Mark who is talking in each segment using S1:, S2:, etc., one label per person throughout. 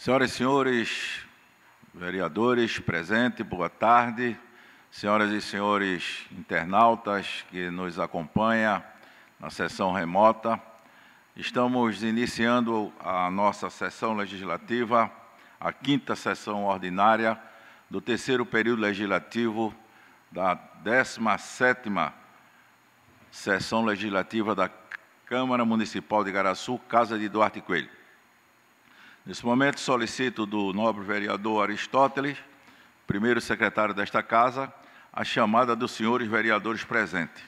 S1: Senhoras e senhores vereadores presentes, boa tarde. Senhoras e senhores internautas que nos acompanham na sessão remota, estamos iniciando a nossa sessão legislativa, a 5ª sessão ordinária do 3º período legislativo da 17ª sessão legislativa da Câmara Municipal de Igaraçu, Casa de Duarte Coelho. Nesse momento, solicito do nobre vereador Aristóteles, primeiro secretário desta Casa, a chamada dos senhores vereadores presentes.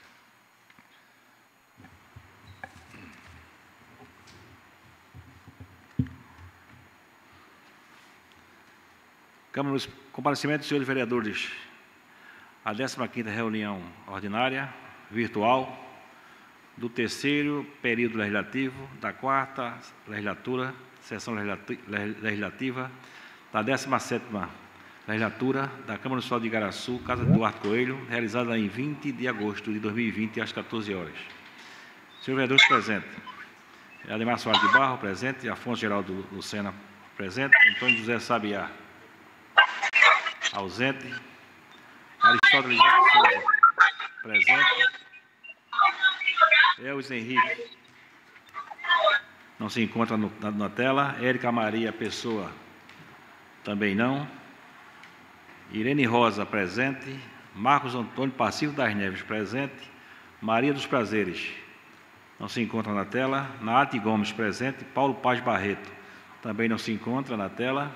S2: Câmara Municipal, comparecimento dos senhores vereadores, a 15ª reunião ordinária, virtual, do 3º período legislativo, da 4ª legislatura, sessão legislativa, da 17ª legislatura da Câmara Municipal de Igaraçu, Casa de Duarte Coelho, realizada em 20 de agosto de 2020, às 14 horas. Senhores vereadores presentes, Ademar Soares de Barro, presente, Afonso Geraldo Lucena, presente, Antônio José Sabiá, ausente, Aristóteles de Souza, presente, Elvis Henrique, não se encontra na tela, Érica Maria Pessoa, também não, Irene Rosa, presente, Marcos Antônio Pacífico das Neves, presente, Maria dos Prazeres, não se encontra na tela, Naate Gomes, presente, Paulo Paz Barreto, também não se encontra na tela,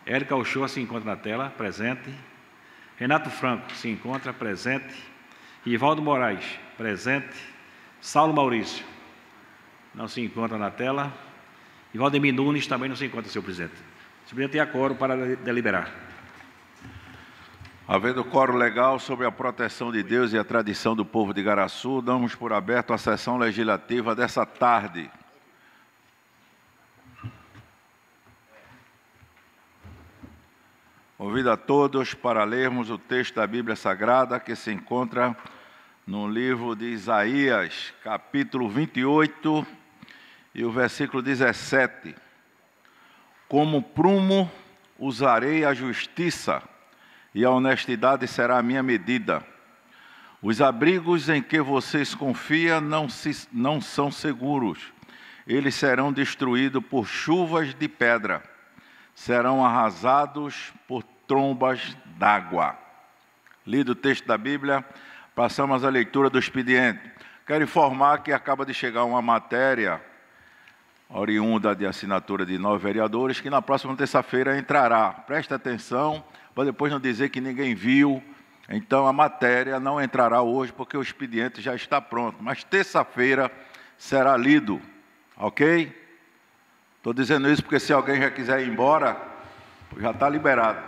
S2: Érica Ochoa se encontra na tela, presente, Renato Franco se encontra, presente, Ivaldo Moraes, presente, Saulo Maurício, não se encontra na tela, e Valdemir Nunes também não se encontra, senhor presidente. O senhor presidente tem quórum para deliberar.
S1: Havendo quórum legal sobre a proteção de Deus e a tradição do povo de Igaraçu, damos por aberto a sessão legislativa dessa tarde. Convido a todos para lermos o texto da Bíblia Sagrada que se encontra no livro de Isaías, capítulo 28, e o versículo 17. Como prumo usarei a justiça, e a honestidade será a minha medida. Os abrigos em que vocês confiam não são seguros. Eles serão destruídos por chuvas de pedra. Serão arrasados por trombas d'água. Lido o texto da Bíblia, passamos à leitura do expediente. Quero informar que acaba de chegar uma matéria oriunda de assinatura de 9 vereadores, que na próxima terça-feira entrará. Preste atenção, para depois não dizer que ninguém viu. Então, a matéria não entrará hoje, porque o expediente já está pronto. Mas terça-feira será lido, ok? Estou dizendo isso porque se alguém já quiser ir embora, já está liberado.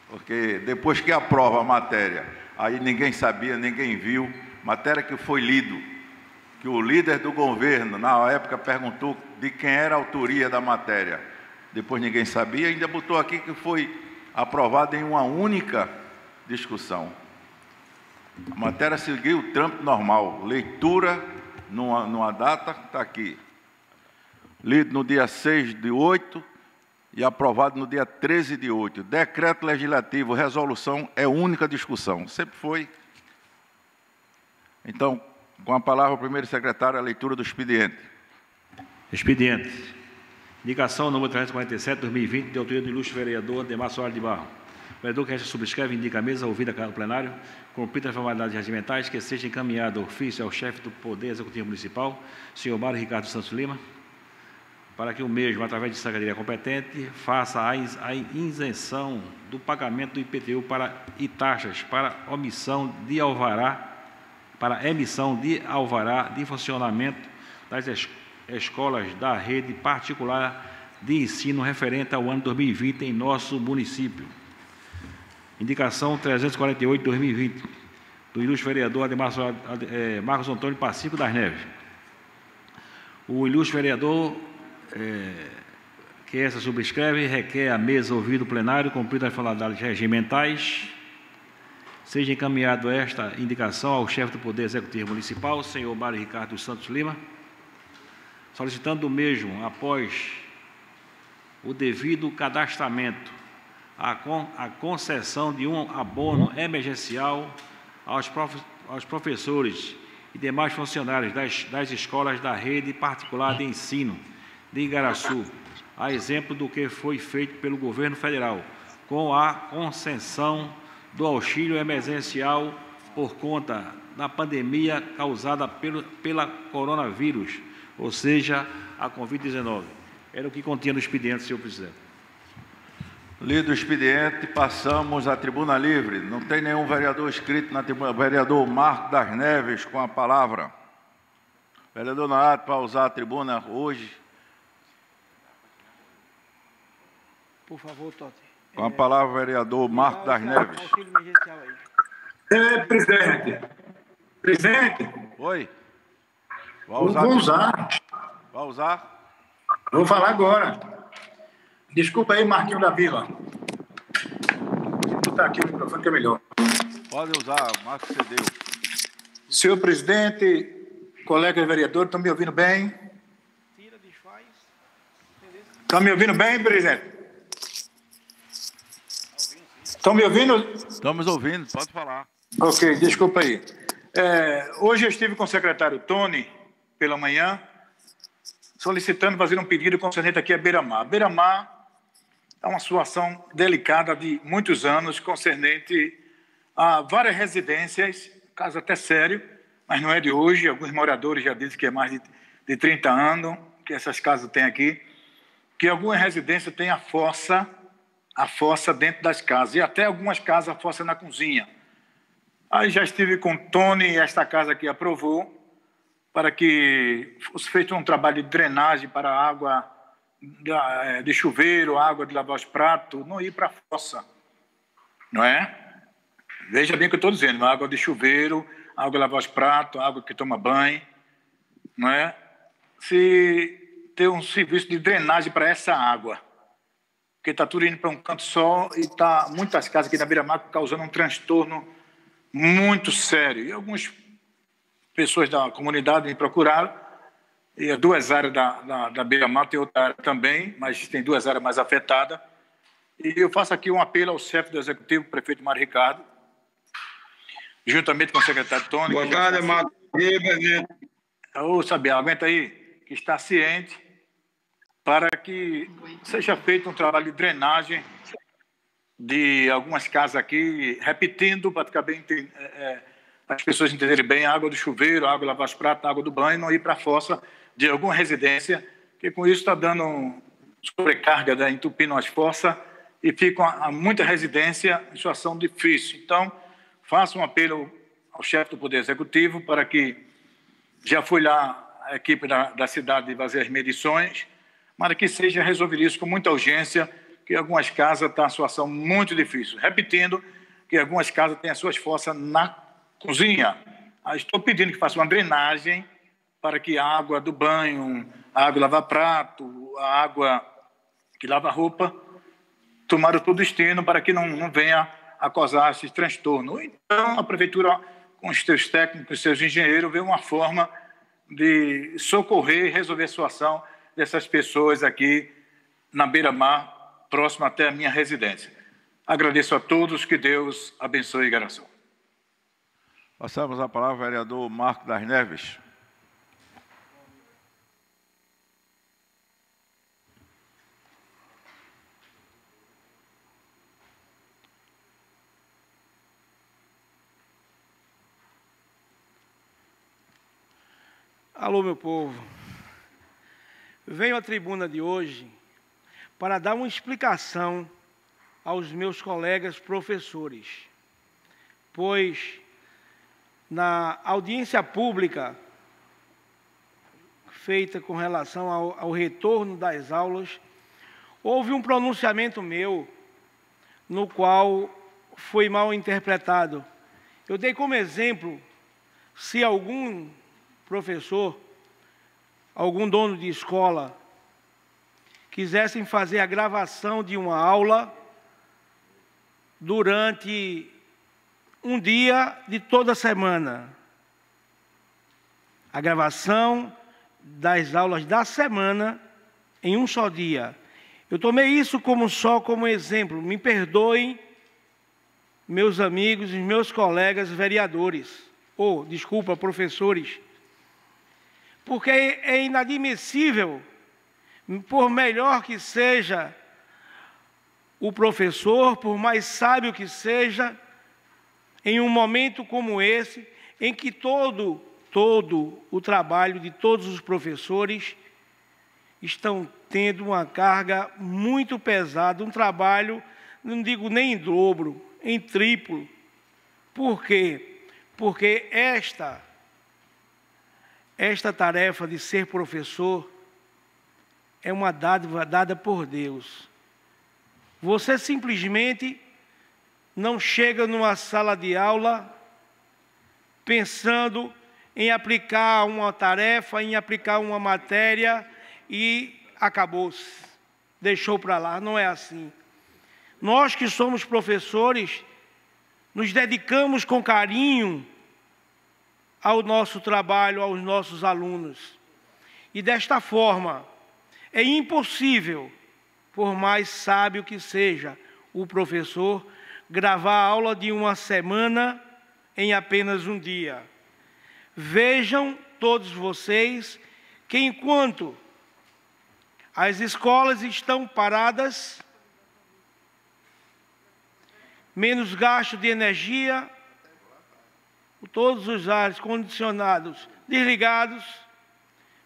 S1: Porque depois que aprova a matéria, aí ninguém sabia, ninguém viu, matéria que foi lido, que o líder do governo, na época, perguntou de quem era a autoria da matéria. Depois ninguém sabia, ainda botou aqui que foi aprovada em uma única discussão. A matéria seguiu o trâmite normal, leitura numa data, está aqui. Lido no dia 6/8 e aprovado no dia 13/8. Decreto legislativo, resolução é única discussão. Sempre foi. Então, com a palavra, o primeiro secretário, a leitura do expediente.
S2: Expediente. Indicação número 347/2020, de autoria do ilustre vereador Ademar Soares de Barro. O vereador que subscreve indica a mesa, ouvida a plenário, cumprida as formalidades regimentais, que seja encaminhado ofício ao chefe do Poder Executivo Municipal, senhor Mário Ricardo Santos Lima, para que o mesmo, através de secretaria competente, faça a isenção do pagamento do IPTU e taxas para emissão de alvará de funcionamento das escolas da rede particular de ensino referente ao ano 2020 em nosso município. Indicação 348/2020, do ilustre vereador Ademar Marcos Antônio Pacífico das Neves. O ilustre vereador que essa subscreve requer a mesa ouvido o plenário, cumprido as formalidades regimentais. Seja encaminhado esta indicação ao chefe do Poder Executivo Municipal, senhor Mário Ricardo Santos Lima, solicitando o mesmo, após o devido cadastramento, a concessão de um abono emergencial aos professores e demais funcionários das escolas da rede particular de ensino de Igaraçu, a exemplo do que foi feito pelo governo federal, com a concessão do auxílio emergencial por conta da pandemia causada pela coronavírus, ou seja, a Covid-19. Era o que continha no expediente, senhor presidente.
S1: Lido o expediente, passamos à tribuna livre. Não tem nenhum vereador inscrito na tribuna. Vereador Marco das Neves, com a palavra. Vereador Nonato, para usar a tribuna hoje.
S3: Por favor, Totti.
S1: Com a palavra, vereador Marco das Neves.
S4: Presidente.
S1: Oi.
S4: Vou usar.
S1: Vai usar?
S4: Vou falar agora. Desculpa aí, Marquinho da Vila. Vou botar aqui o microfone que é melhor.
S1: Pode usar, Marco cedeu.
S4: Senhor presidente, colegas vereadores, estão me ouvindo bem? Estão me ouvindo bem, presidente? Estão me ouvindo?
S1: Estamos ouvindo, pode falar.
S4: Ok, desculpa aí. Hoje eu estive com o secretário Tony, pela manhã, solicitando fazer um pedido concernente aqui a Beira-Mar. Beira-Mar é uma situação delicada de muitos anos, concernente a várias residências, caso até sério, mas não é de hoje. Alguns moradores já dizem que é mais de 30 anos que essas casas têm aqui, que algumas residências têm a fossa dentro das casas, e até algumas casas a fossa na cozinha. Aí já estive com o Tony e esta casa aqui aprovou para que fosse feito um trabalho de drenagem para a água de chuveiro, água de lavar os pratos, não ir para a fossa, não é? Veja bem o que eu estou dizendo, água de chuveiro, água de lavar os pratos, água que toma banho, não é? Se ter um serviço de drenagem para essa água, porque está tudo indo para um canto só e está muitas casas aqui na Beira-Mar causando um transtorno muito sério. E algumas pessoas da comunidade me procuraram, e as duas áreas da Beira-Mar, tem outra área também, mas tem duas áreas mais afetadas. E eu faço aqui um apelo ao chefe do Executivo, o prefeito Mário Ricardo, juntamente com o secretário Tony.
S5: Boa tarde, Marco.
S4: Ô, Sabiá, aguenta aí, que está ciente para que seja feito um trabalho de drenagem de algumas casas aqui, repetindo, para ficar bem, as pessoas entenderem bem, a água do chuveiro, a água de lavar os pratos, a água do banho, não ir para a fossa de alguma residência, que com isso está dando sobrecarga, entupindo as fossas, e fica muita residência em situação difícil. Então, faço um apelo ao chefe do Poder Executivo para que já foi lá a equipe da cidade fazer as medições, mas que seja resolvido isso com muita urgência, que algumas casas estão em situação muito difícil. Repetindo, que algumas casas têm as suas fossas na cozinha. Estou pedindo que faça uma drenagem para que a água do banho, a água de lavar prato, a água que lava roupa, tomaram todo o destino para que não venha a causar esse transtorno. Então, a Prefeitura, com os seus técnicos, os seus engenheiros, vê uma forma de socorrer e resolver a situação dessas pessoas aqui na Beira-Mar, próximo até a minha residência. Agradeço a todos, que Deus abençoe Igaraçu.
S1: Passamos a palavra ao vereador Marco das Neves.
S3: Alô, meu povo. Venho à tribuna de hoje para dar uma explicação aos meus colegas professores, pois na audiência pública feita com relação ao retorno das aulas, houve um pronunciamento meu no qual foi mal interpretado. Eu dei como exemplo, se algum professor, algum dono de escola, quisessem fazer a gravação de uma aula durante um dia de toda semana. A gravação das aulas da semana em um só dia. Eu tomei isso como exemplo. Me perdoem, meus amigos e meus colegas vereadores, desculpa, professores, porque é inadmissível, por melhor que seja o professor, por mais sábio que seja, em um momento como esse, em que todo o trabalho de todos os professores estão tendo uma carga muito pesada, um trabalho, não digo nem em dobro, em triplo. Por quê? Porque esta tarefa de ser professor é uma dádiva dada por Deus. Você simplesmente não chega numa sala de aula pensando em aplicar uma tarefa, em aplicar uma matéria e acabou-se, deixou para lá. Não é assim. Nós que somos professores, nos dedicamos com carinho ao nosso trabalho, aos nossos alunos. E desta forma, é impossível, por mais sábio que seja o professor, gravar a aula de uma semana em apenas um dia. Vejam todos vocês que enquanto as escolas estão paradas, menos gasto de energia, todos os ares condicionados desligados,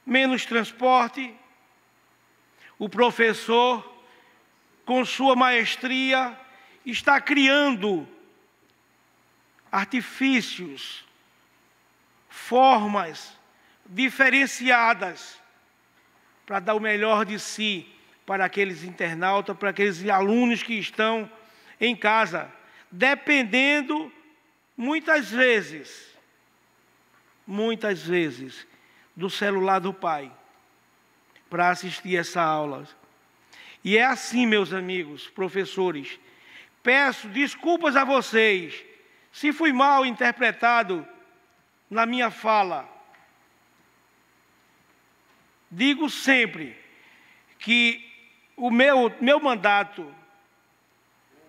S3: menos transporte, o professor, com sua maestria, está criando artifícios, formas diferenciadas para dar o melhor de si para aqueles internautas, para aqueles alunos que estão em casa, dependendo muitas vezes, do celular do pai, para assistir essa aula. E é assim, meus amigos, professores, peço desculpas a vocês, se fui mal interpretado na minha fala. Digo sempre que o meu mandato,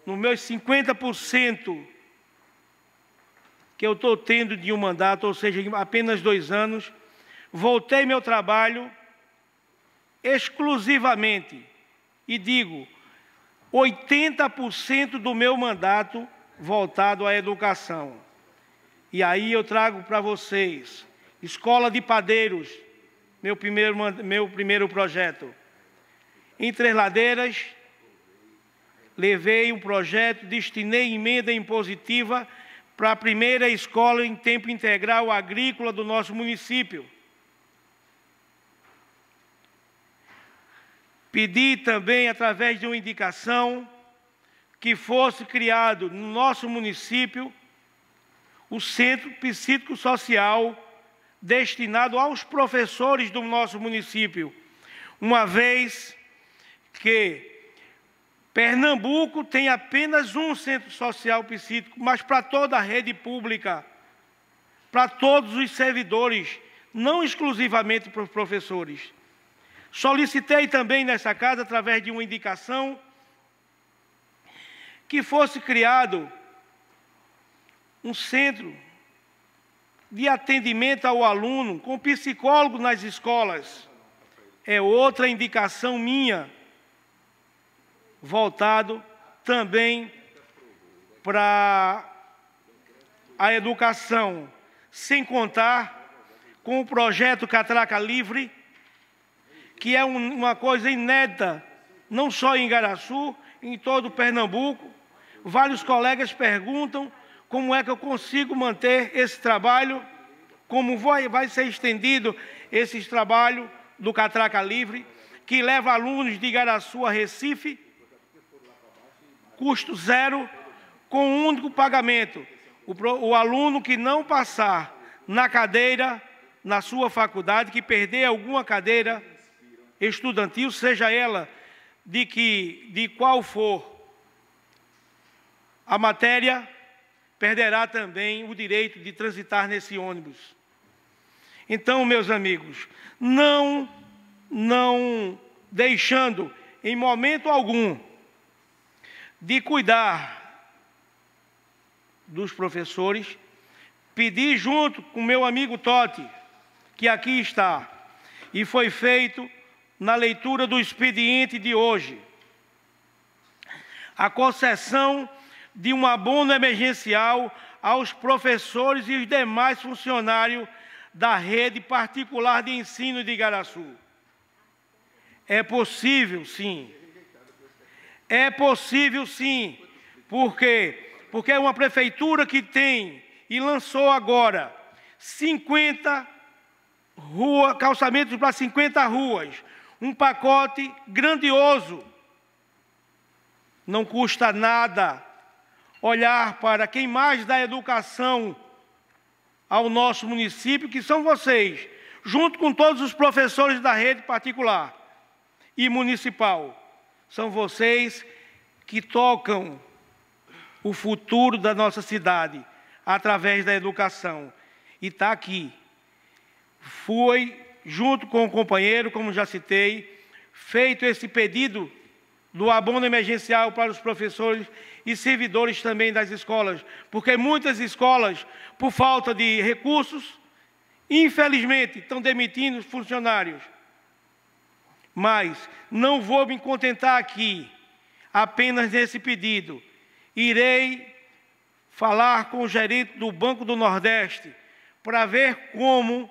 S3: nos meus 50% que eu estou tendo de um mandato, ou seja, em apenas 2 anos, voltei meu trabalho exclusivamente, e digo, 80% do meu mandato voltado à educação. E aí eu trago para vocês, Escola de Padeiros, meu primeiro projeto. Em Três Ladeiras, levei um projeto, destinei emenda impositiva para a primeira escola em tempo integral agrícola do nosso município. Pedi também, através de uma indicação, que fosse criado no nosso município o Centro Psicossocial destinado aos professores do nosso município, uma vez que Pernambuco tem apenas um centro social psíquico, mas para toda a rede pública, para todos os servidores, não exclusivamente para os professores. Solicitei também nessa casa, através de uma indicação, que fosse criado um centro de atendimento ao aluno com psicólogo nas escolas. É outra indicação minha, voltado também para a educação, sem contar com o projeto Catraca Livre, que é uma coisa inédita, não só em Igaraçu, em todo Pernambuco. Vários colegas perguntam como é que eu consigo manter esse trabalho, como vai ser estendido esse trabalho do Catraca Livre, que leva alunos de Igaraçu a Recife, custo zero, com um único pagamento. O aluno que não passar na cadeira, na sua faculdade, que perder alguma cadeira estudantil, seja ela de qual for a matéria, perderá também o direito de transitar nesse ônibus. Então, meus amigos, não deixando em momento algum, de cuidar dos professores, pedi junto com meu amigo Totti, que aqui está, e foi feito na leitura do expediente de hoje, a concessão de um abono emergencial aos professores e os demais funcionários da rede particular de ensino de Igaraçu. É possível, sim. É possível, sim. Por quê? Porque é uma prefeitura que tem e lançou agora 50 calçamentos para 50 ruas. Um pacote grandioso. Não custa nada olhar para quem mais dá educação ao nosso município, que são vocês, junto com todos os professores da rede particular e municipal. São vocês que tocam o futuro da nossa cidade através da educação. E está aqui. Foi, junto com o companheiro, como já citei, feito esse pedido do abono emergencial para os professores e servidores também das escolas, porque muitas escolas, por falta de recursos, infelizmente, estão demitindo os funcionários. Mas não vou me contentar aqui apenas nesse pedido. Irei falar com o gerente do Banco do Nordeste para ver como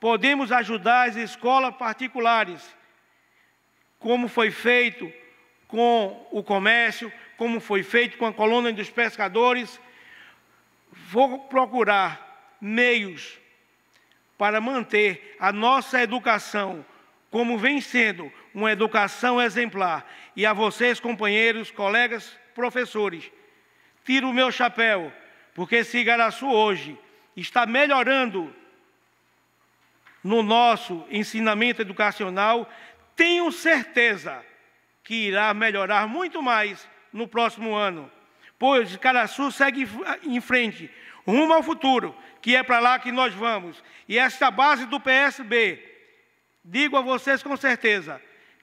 S3: podemos ajudar as escolas particulares, como foi feito com o comércio, como foi feito com a colônia dos pescadores. Vou procurar meios para manter a nossa educação como vem sendo uma educação exemplar. E a vocês, companheiros, colegas, professores, tiro o meu chapéu, porque se Igaraçu hoje está melhorando no nosso ensinamento educacional, tenho certeza que irá melhorar muito mais no próximo ano, pois Igaraçu segue em frente, rumo ao futuro, que é para lá que nós vamos. E esta base do PSB, digo a vocês com certeza,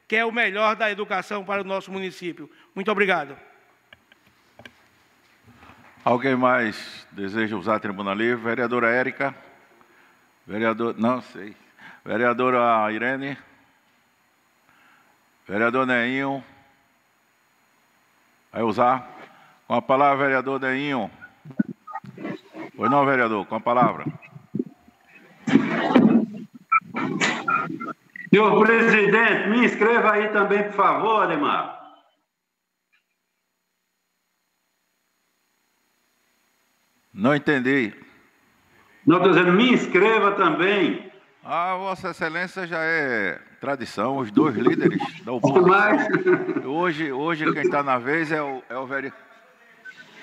S3: que é o melhor da educação para o nosso município. Muito obrigado.
S1: Alguém mais deseja usar a tribuna livre? Vereadora Érica? Vereador... Não sei. Vereadora Irene? Vereador Neinho? Vai usar? Com a palavra, vereador Neinho. Pois não, vereador, com a palavra.
S5: Senhor presidente, me inscreva aí também, por favor, Ademar.
S1: Não entendi.
S5: Não, estou dizendo, me inscreva também.
S1: Ah, Vossa Excelência já é tradição, os dois líderes da oposição. Hoje quem está na vez é o vereador.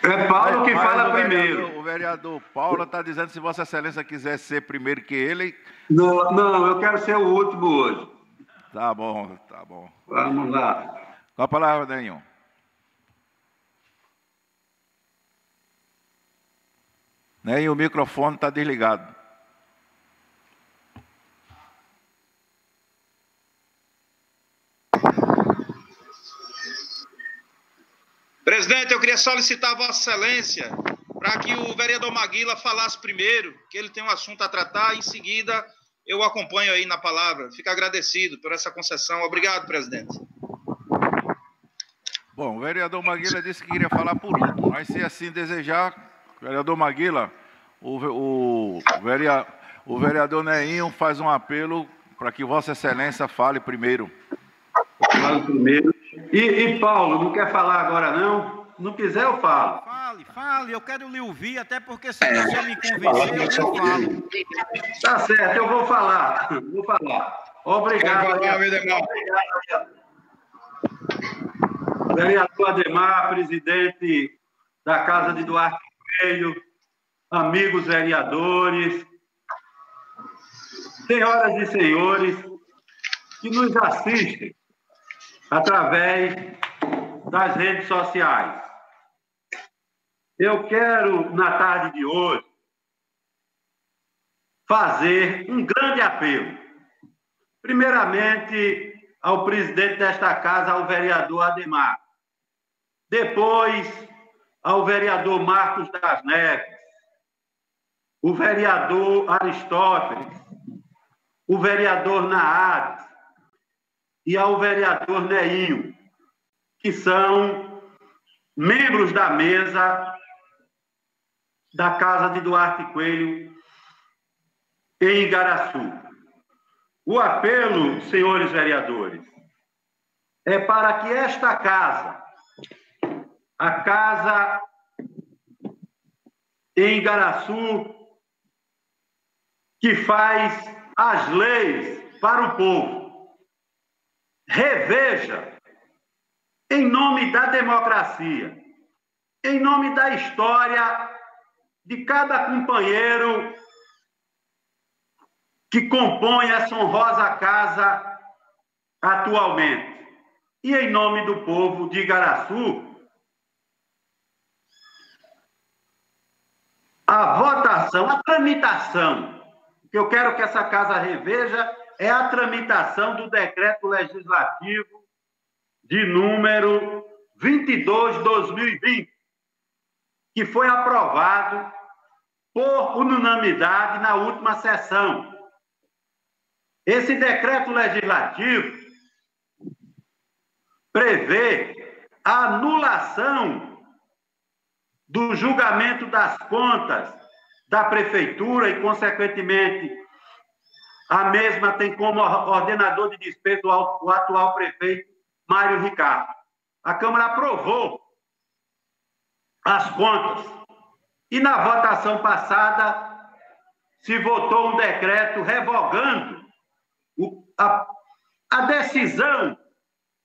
S5: É Paulo que fala primeiro.
S1: O vereador Paulo está dizendo se Vossa Excelência quiser ser primeiro que ele.
S5: Não, eu quero ser o último hoje.
S1: Tá bom, tá bom.
S5: Vamos lá.
S1: Com a palavra, Nenhum. O microfone está desligado.
S6: Presidente, eu queria solicitar a Vossa Excelência para que o vereador Maguila falasse primeiro, que ele tem um assunto a tratar, em seguida eu acompanho aí na palavra. Fico agradecido por essa concessão. Obrigado, presidente.
S1: Bom, o vereador Maguila disse que queria falar por último, mas se assim desejar, vereador Maguila, o vereador Neinho faz um apelo para que Vossa Excelência fale primeiro.
S5: Falo primeiro. E Paulo, não quer falar agora não? Não quiser, eu falo.
S7: Fale, eu quero lhe ouvir, até porque se você me convencer, eu não falo.
S5: Tá certo, eu vou falar. Obrigado. Vereador Ademar, presidente da Casa de Duarte Coelho, amigos vereadores, senhoras e senhores que nos assistem através das redes sociais. Eu quero, na tarde de hoje, fazer um grande apelo. Primeiramente, ao presidente desta casa, ao vereador Ademar. Depois, ao vereador Marcos das Neves, o vereador Aristóteles, o vereador Naat e ao vereador Neinho, que são membros da mesa da Casa de Duarte Coelho, em Igaraçu. O apelo, senhores vereadores, é para que esta casa, a casa em Igaraçu, que faz as leis para o povo, reveja, em nome da democracia, em nome da história de cada companheiro que compõe essa honrosa casa atualmente, e em nome do povo de Igaraçu, a votação, a tramitação, que eu quero que essa casa reveja, é a tramitação do decreto legislativo de número 22/2020, que foi aprovado por unanimidade na última sessão. Esse decreto legislativo prevê a anulação do julgamento das contas da prefeitura e, consequentemente, a mesma tem como ordenador de despesa o atual prefeito Mário Ricardo. A Câmara aprovou as contas e, na votação passada, se votou um decreto revogando a decisão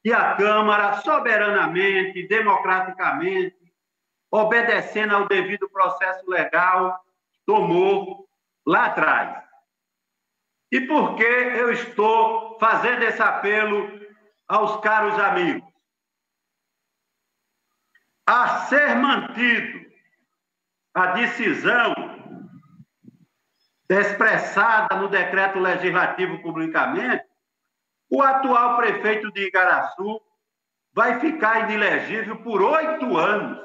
S5: que a Câmara, soberanamente, democraticamente, obedecendo ao devido processo legal, tomou lá atrás. E por que eu estou fazendo esse apelo aos caros amigos? A ser mantido a decisão expressada no decreto legislativo publicamente, o atual prefeito de Igaraçu vai ficar inelegível por 8 anos.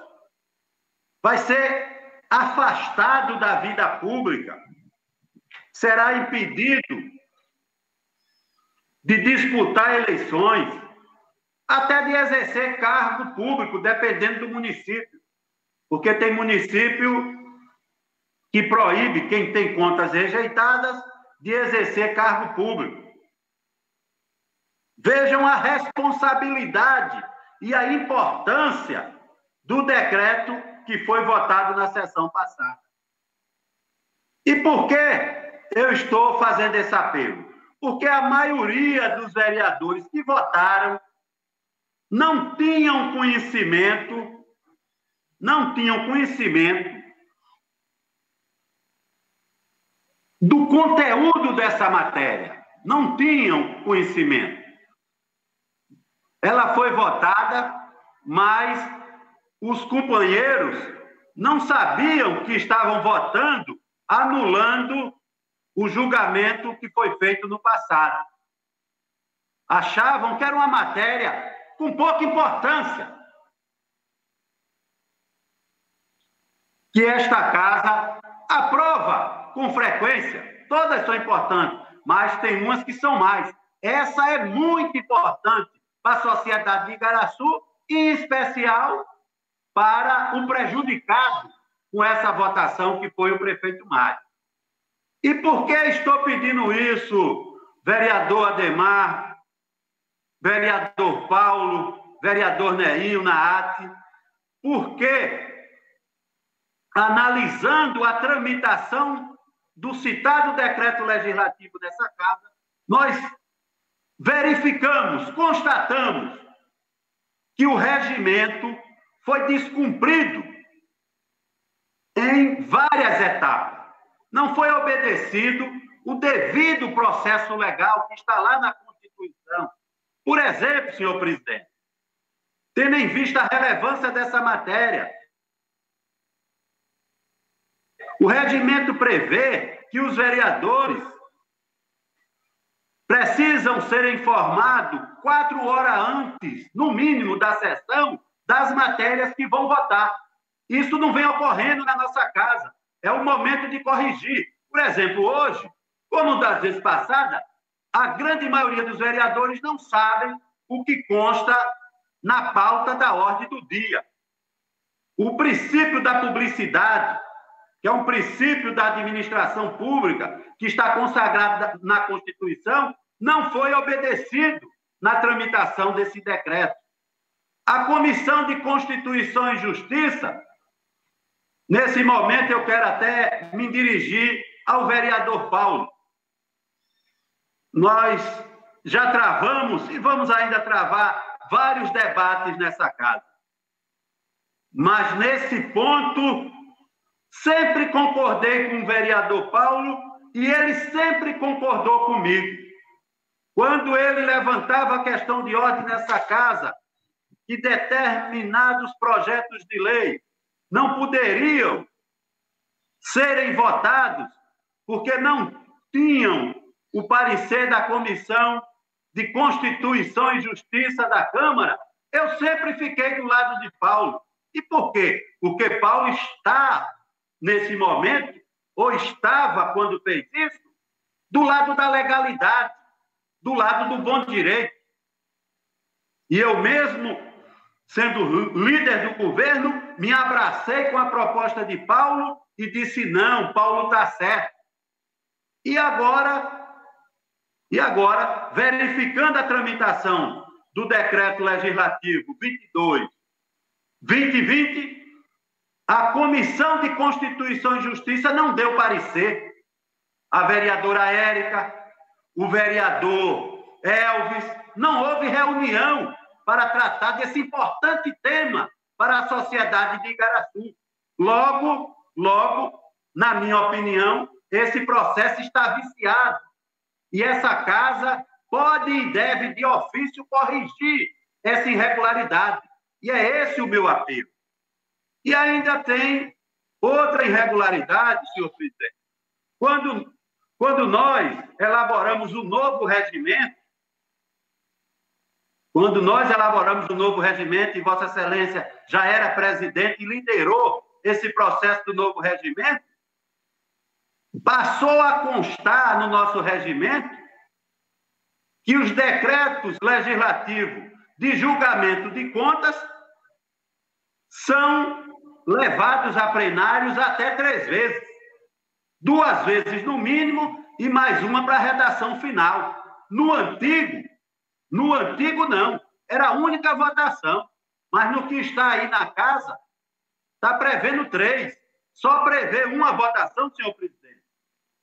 S5: Vai ser afastado da vida pública, será impedido de disputar eleições, até de exercer cargo público, dependendo do município. Porque tem município que proíbe quem tem contas rejeitadas de exercer cargo público. Vejam a responsabilidade e a importância do decreto que foi votado na sessão passada. E por que eu estou fazendo esse apelo? Porque a maioria dos vereadores que votaram não tinham conhecimento do conteúdo dessa matéria. Não tinham conhecimento. Ela foi votada, mas os companheiros não sabiam que estavam votando, anulando o julgamento que foi feito no passado. Achavam que era uma matéria com pouca importância, que esta casa aprova com frequência. Todas são importantes, mas tem umas que são mais. Essa é muito importante para a sociedade de Igaraçu, e em especial para o prejudicado com essa votação, que foi o prefeito Mário. E por que estou pedindo isso, vereador Ademar, vereador Paulo, vereador Neinho, Naat? Porque, analisando a tramitação do citado decreto legislativo dessa casa, nós verificamos, constatamos que o regimento foi descumprido em várias etapas. Não foi obedecido o devido processo legal que está lá na Constituição. Por exemplo, senhor presidente, tendo em vista a relevância dessa matéria, o regimento prevê que os vereadores precisam ser informados 4 horas antes, no mínimo, da sessão, das matérias que vão votar. Isso não vem ocorrendo na nossa casa. É o momento de corrigir. Por exemplo, hoje, como das vezes passadas, a grande maioria dos vereadores não sabem o que consta na pauta da ordem do dia. O princípio da publicidade, que é um princípio da administração pública, que está consagrado na Constituição, não foi obedecido na tramitação desse decreto. A Comissão de Constituição e Justiça, nesse momento eu quero até me dirigir ao vereador Paulo. Nós já travamos e vamos ainda travar vários debates nessa casa. Mas nesse ponto, sempre concordei com o vereador Paulo e ele sempre concordou comigo. Quando ele levantava a questão de ordem nessa casa, que determinados projetos de lei não poderiam serem votados porque não tinham o parecer da Comissão de Constituição e Justiça da Câmara, eu sempre fiquei do lado de Paulo. E por quê? Porque Paulo está, nesse momento, ou estava, quando fez isso, do lado da legalidade, do lado do bom direito. E eu mesmo, sendo líder do governo, me abracei com a proposta de Paulo e disse, não, Paulo está certo. E agora, verificando a tramitação do Decreto Legislativo 22/2020, a Comissão de Constituição e Justiça não deu parecer. A vereadora Érica, o vereador Elvis, não houve reunião para tratar desse importante tema para a sociedade de Igaraçu. Logo, na minha opinião, esse processo está viciado. E essa casa pode e deve, de ofício, corrigir essa irregularidade. E é esse o meu apelo. E ainda tem outra irregularidade, senhor presidente. Quando nós elaboramos o novo regimento, e Vossa Excelência já era presidente e liderou esse processo do novo regimento, passou a constar no nosso regimento que os decretos legislativos de julgamento de contas são levados a plenários até 3 vezes. 2 vezes no mínimo e mais uma para a redação final. No antigo não. Era a única votação. Mas no que está aí na casa, está prevendo 3. Só prevê uma votação, senhor presidente,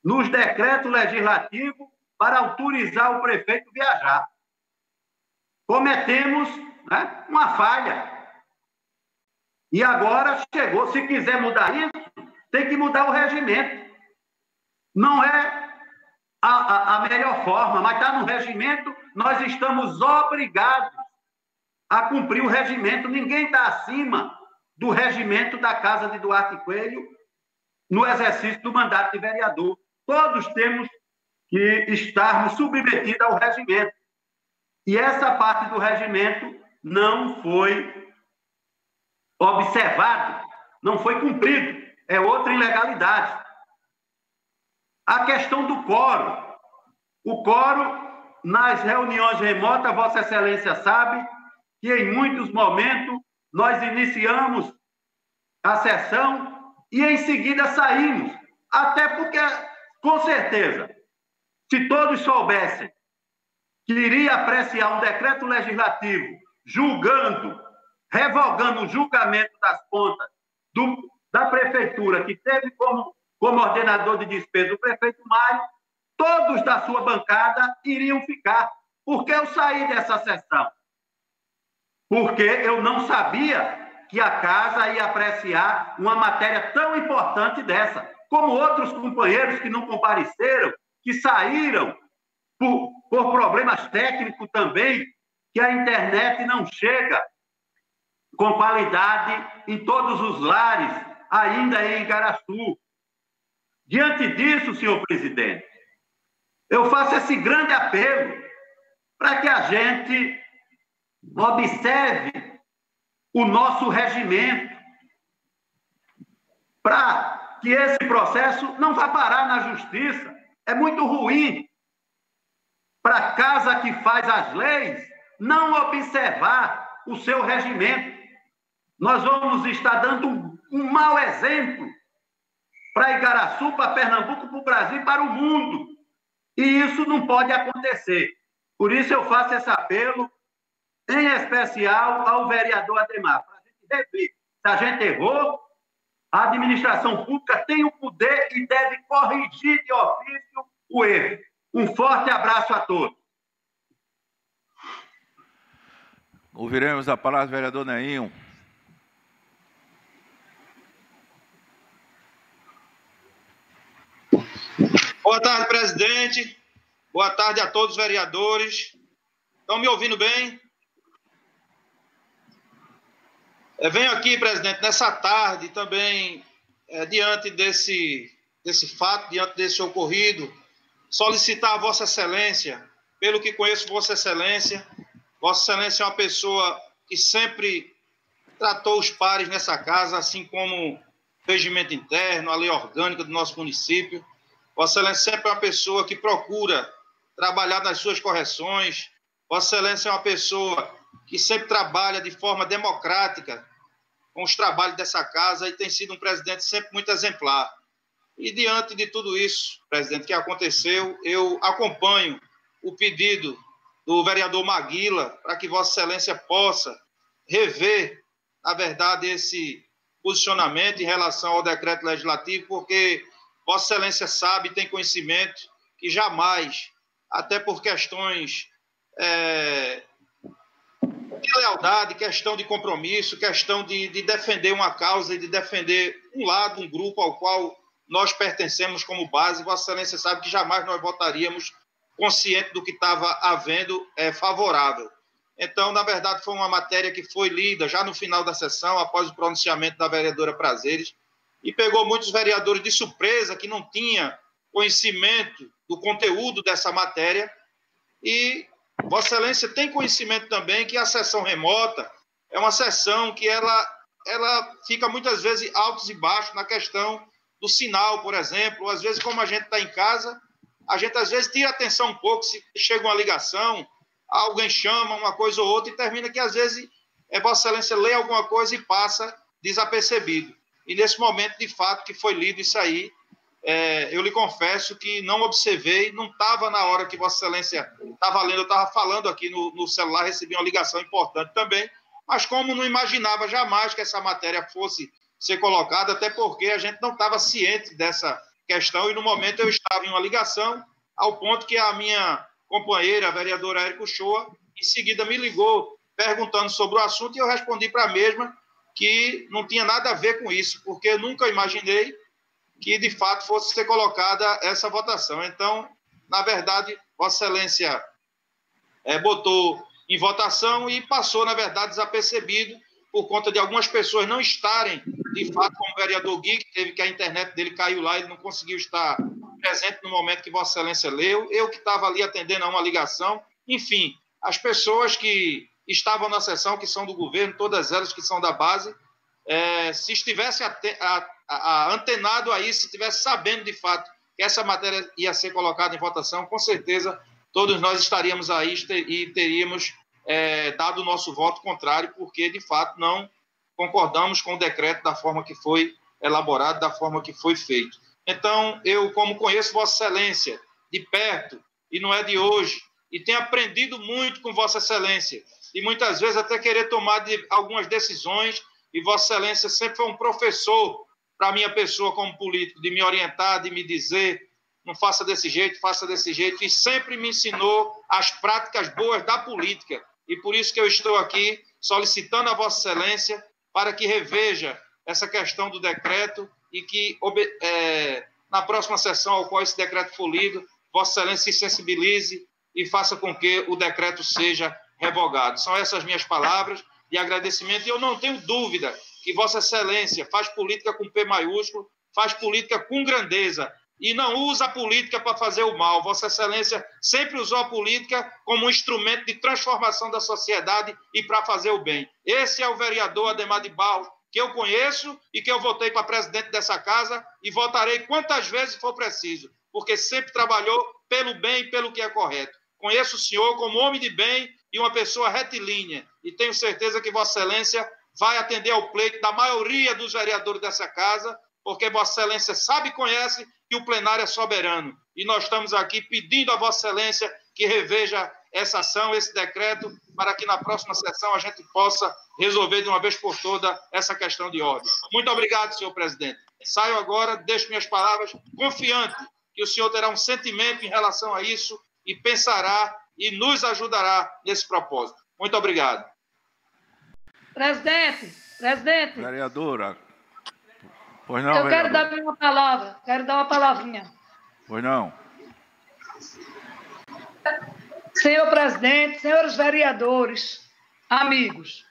S5: nos decretos legislativos para autorizar o prefeito viajar. Cometemos, né, uma falha. E agora chegou, se quiser mudar isso, tem que mudar o regimento. Não é a melhor forma, mas está no regimento, nós estamos obrigados a cumprir o regimento. Ninguém está acima do regimento da Casa de Duarte Coelho no exercício do mandato de vereador. Todos temos que estarmos submetidos ao regimento. E essa parte do regimento não foi observada, não foi cumprido. É outra ilegalidade. A questão do quórum. O quórum, nas reuniões remotas, Vossa Excelência sabe que em muitos momentos nós iniciamos a sessão e em seguida saímos. Até porque, com certeza, se todos soubessem que iria apreciar um decreto legislativo julgando, revogando o julgamento das contas da prefeitura, que teve como ordenador de despesa o prefeito Mário, todos da sua bancada iriam ficar. Por que eu saí dessa sessão? Porque eu não sabia que a casa ia apreciar uma matéria tão importante dessa, como outros companheiros que não compareceram, que saíram por problemas técnicos também, que a internet não chega com qualidade em todos os lares, ainda em Igaraçu. Diante disso, senhor presidente, eu faço esse grande apelo para que a gente observe o nosso regimento, para que esse processo não vá parar na justiça. É muito ruim para a casa que faz as leis não observar o seu regimento. Nós vamos estar dando um mau exemplo para Igaraçu, para Pernambuco, para o Brasil e para o mundo. E isso não pode acontecer. Por isso eu faço esse apelo, em especial ao vereador Ademar, para a gente rever. Se a gente errou, a administração pública tem o poder e deve corrigir de ofício o erro. Um forte abraço a todos.
S1: Ouviremos a palavra do vereador Neinho.
S6: Boa tarde, presidente. Boa tarde a todos os vereadores. Estão me ouvindo bem? Venho aqui, presidente, nessa tarde também, diante desse fato, diante desse ocorrido, solicitar a Vossa Excelência, pelo que conheço Vossa Excelência é uma pessoa que sempre tratou os pares nessa casa, assim como o regimento interno, a lei orgânica do nosso município. Vossa Excelência sempre é uma pessoa que procura trabalhar nas suas correções. Vossa Excelência é uma pessoa que sempre trabalha de forma democrática com os trabalhos dessa casa e tem sido um presidente sempre muito exemplar. E diante de tudo isso, presidente, que aconteceu, eu acompanho o pedido do vereador Maguila para que Vossa Excelência possa rever, na verdade, esse posicionamento em relação ao decreto legislativo, porque Vossa Excelência sabe, tem conhecimento que jamais, até por questões de lealdade, questão de compromisso, questão de defender uma causa e de defender um lado, um grupo ao qual nós pertencemos como base, Vossa Excelência sabe que jamais nós votaríamos consciente do que estava havendo favorável. Então, na verdade, foi uma matéria que foi lida já no final da sessão, após o pronunciamento da vereadora Prazeres, e pegou muitos vereadores de surpresa que não tinham conhecimento do conteúdo dessa matéria. E Vossa Excelência tem conhecimento também que a sessão remota é uma sessão que ela fica muitas vezes altos e baixos na questão do sinal, por exemplo. Às vezes, como a gente está em casa, a gente às vezes tira atenção um pouco, se chega uma ligação, alguém chama uma coisa ou outra e termina que às vezes Vossa Excelência lê alguma coisa e passa desapercebido. E nesse momento, de fato, que foi lido isso aí, eu lhe confesso que não observei, não estava na hora que Vossa Excelência estava lendo, eu estava falando aqui no celular, recebi uma ligação importante também, mas como não imaginava jamais que essa matéria fosse ser colocada, até porque a gente não estava ciente dessa questão, e no momento eu estava em uma ligação, ao ponto que a minha companheira, a vereadora Érica Uchoa, em seguida me ligou perguntando sobre o assunto, e eu respondi para a mesma que não tinha nada a ver com isso, porque eu nunca imaginei que, de fato, fosse ser colocada essa votação. Então, na verdade, Vossa Excelência botou em votação e passou, na verdade, desapercebido por conta de algumas pessoas não estarem, de fato, como o vereador Gui, que teve que a internet dele caiu lá, ele não conseguiu estar presente no momento que Vossa Excelência leu, eu que estava ali atendendo a uma ligação, enfim, as pessoas que estavam na sessão, que são do governo, todas elas que são da base, se estivesse antenado a isso, se estivesse sabendo de fato que essa matéria ia ser colocada em votação, com certeza todos nós estaríamos aí e teríamos dado o nosso voto contrário, porque de fato não concordamos com o decreto da forma que foi elaborado, da forma que foi feito. Então, eu, como conheço Vossa Excelência de perto, e não é de hoje, e tenho aprendido muito com Vossa Excelência, e muitas vezes até querer tomar algumas decisões, e Vossa Excelência sempre foi um professor para a minha pessoa como político, de me orientar, de me dizer, não faça desse jeito, e sempre me ensinou as práticas boas da política. E por isso que eu estou aqui solicitando a Vossa Excelência para que reveja essa questão do decreto e que, na próxima sessão ao qual esse decreto for lido, Vossa Excelência se sensibilize e faça com que o decreto seja revogado. São essas minhas palavras de agradecimento, e eu não tenho dúvida que Vossa Excelência faz política com P maiúsculo, faz política com grandeza, e não usa a política para fazer o mal. Vossa Excelência sempre usou a política como um instrumento de transformação da sociedade e para fazer o bem. Esse é o vereador Ademar de Barros, que eu conheço e que eu votei para presidente dessa casa e votarei quantas vezes for preciso, porque sempre trabalhou pelo bem e pelo que é correto. Conheço o senhor como homem de bem e uma pessoa retilínea, e tenho certeza que Vossa Excelência vai atender ao pleito da maioria dos vereadores dessa casa, porque Vossa Excelência sabe e conhece que o plenário é soberano. E nós estamos aqui pedindo a Vossa Excelência que reveja essa ação, esse decreto, para que na próxima sessão a gente possa resolver de uma vez por todas essa questão de ordem. Muito obrigado, senhor presidente. Saio agora, deixo minhas palavras, confiante que o senhor terá um sentimento em relação a isso e pensará e nos ajudará nesse propósito. Muito obrigado.
S8: Presidente.
S1: Vereadora. Pois não,
S8: eu quero dar uma palavra, quero dar uma palavrinha.
S1: Pois não.
S8: Senhor presidente, senhores vereadores, amigos,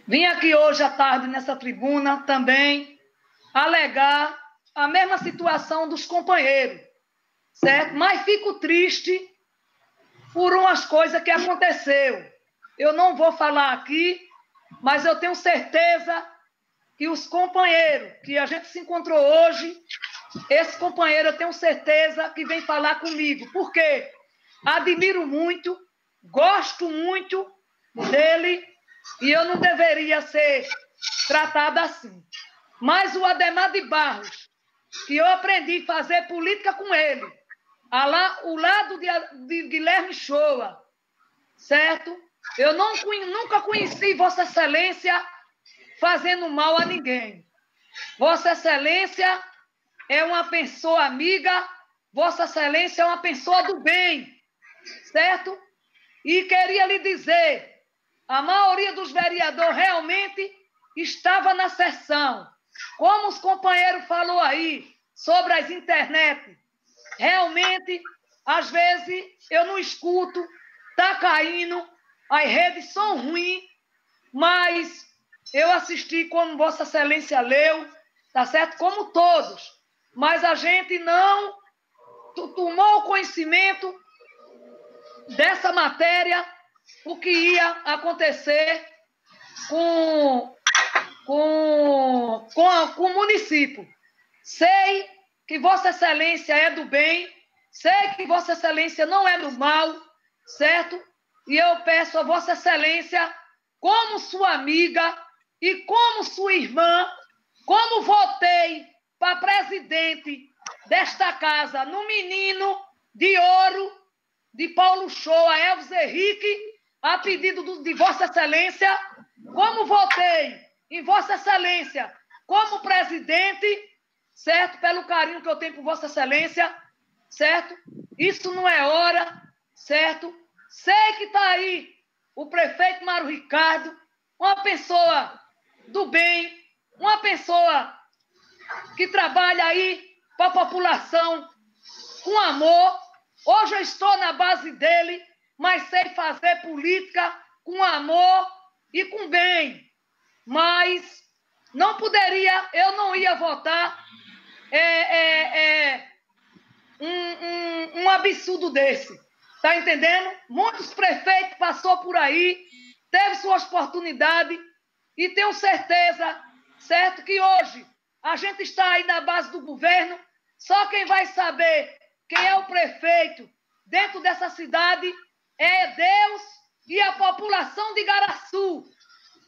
S8: vim aqui hoje à tarde nessa tribuna também alegar a mesma situação dos companheiros, certo? Mas fico triste por umas coisas que aconteceu. Eu não vou falar aqui, mas eu tenho certeza que os companheiros que a gente se encontrou hoje, esse companheiro eu tenho certeza que vem falar comigo. Por quê? Admiro muito, gosto muito dele e eu não deveria ser tratada assim. Mas o Ademar de Barros, que eu aprendi a fazer política com ele, o lado de Guilherme Shoa, certo? Eu nunca conheci Vossa Excelência fazendo mal a ninguém. Vossa Excelência é uma pessoa amiga, Vossa Excelência é uma pessoa do bem, certo? E queria lhe dizer, a maioria dos vereadores realmente estava na sessão. Como os companheiros falou aí sobre as internet, realmente, às vezes, eu não escuto, está caindo, as redes são ruins, mas eu assisti como Vossa Excelência leu, tá certo? Como todos. Mas a gente não tomou conhecimento dessa matéria, o que ia acontecer com o município. Sei que Vossa Excelência é do bem, sei que Vossa Excelência não é do mal, certo? E eu peço a Vossa Excelência, como sua amiga e como sua irmã, como votei para presidente desta casa no menino de ouro de Paulo Shoa, Elvis Henrique, a pedido de Vossa Excelência, como votei em Vossa Excelência como presidente, certo? Pelo carinho que eu tenho por Vossa Excelência, certo? Isso não é hora, certo? Sei que está aí o prefeito Mário Ricardo, uma pessoa do bem, uma pessoa que trabalha aí para a população com amor. Hoje eu estou na base dele, mas sei fazer política com amor e com bem. Mas não poderia, eu não ia votar um absurdo desse. Tá entendendo? Muitos prefeitos passou por aí, teve suas oportunidades e tenho certeza, certo, que hoje a gente está aí na base do governo, só quem vai saber quem é o prefeito dentro dessa cidade é Deus e a população de Igaraçu,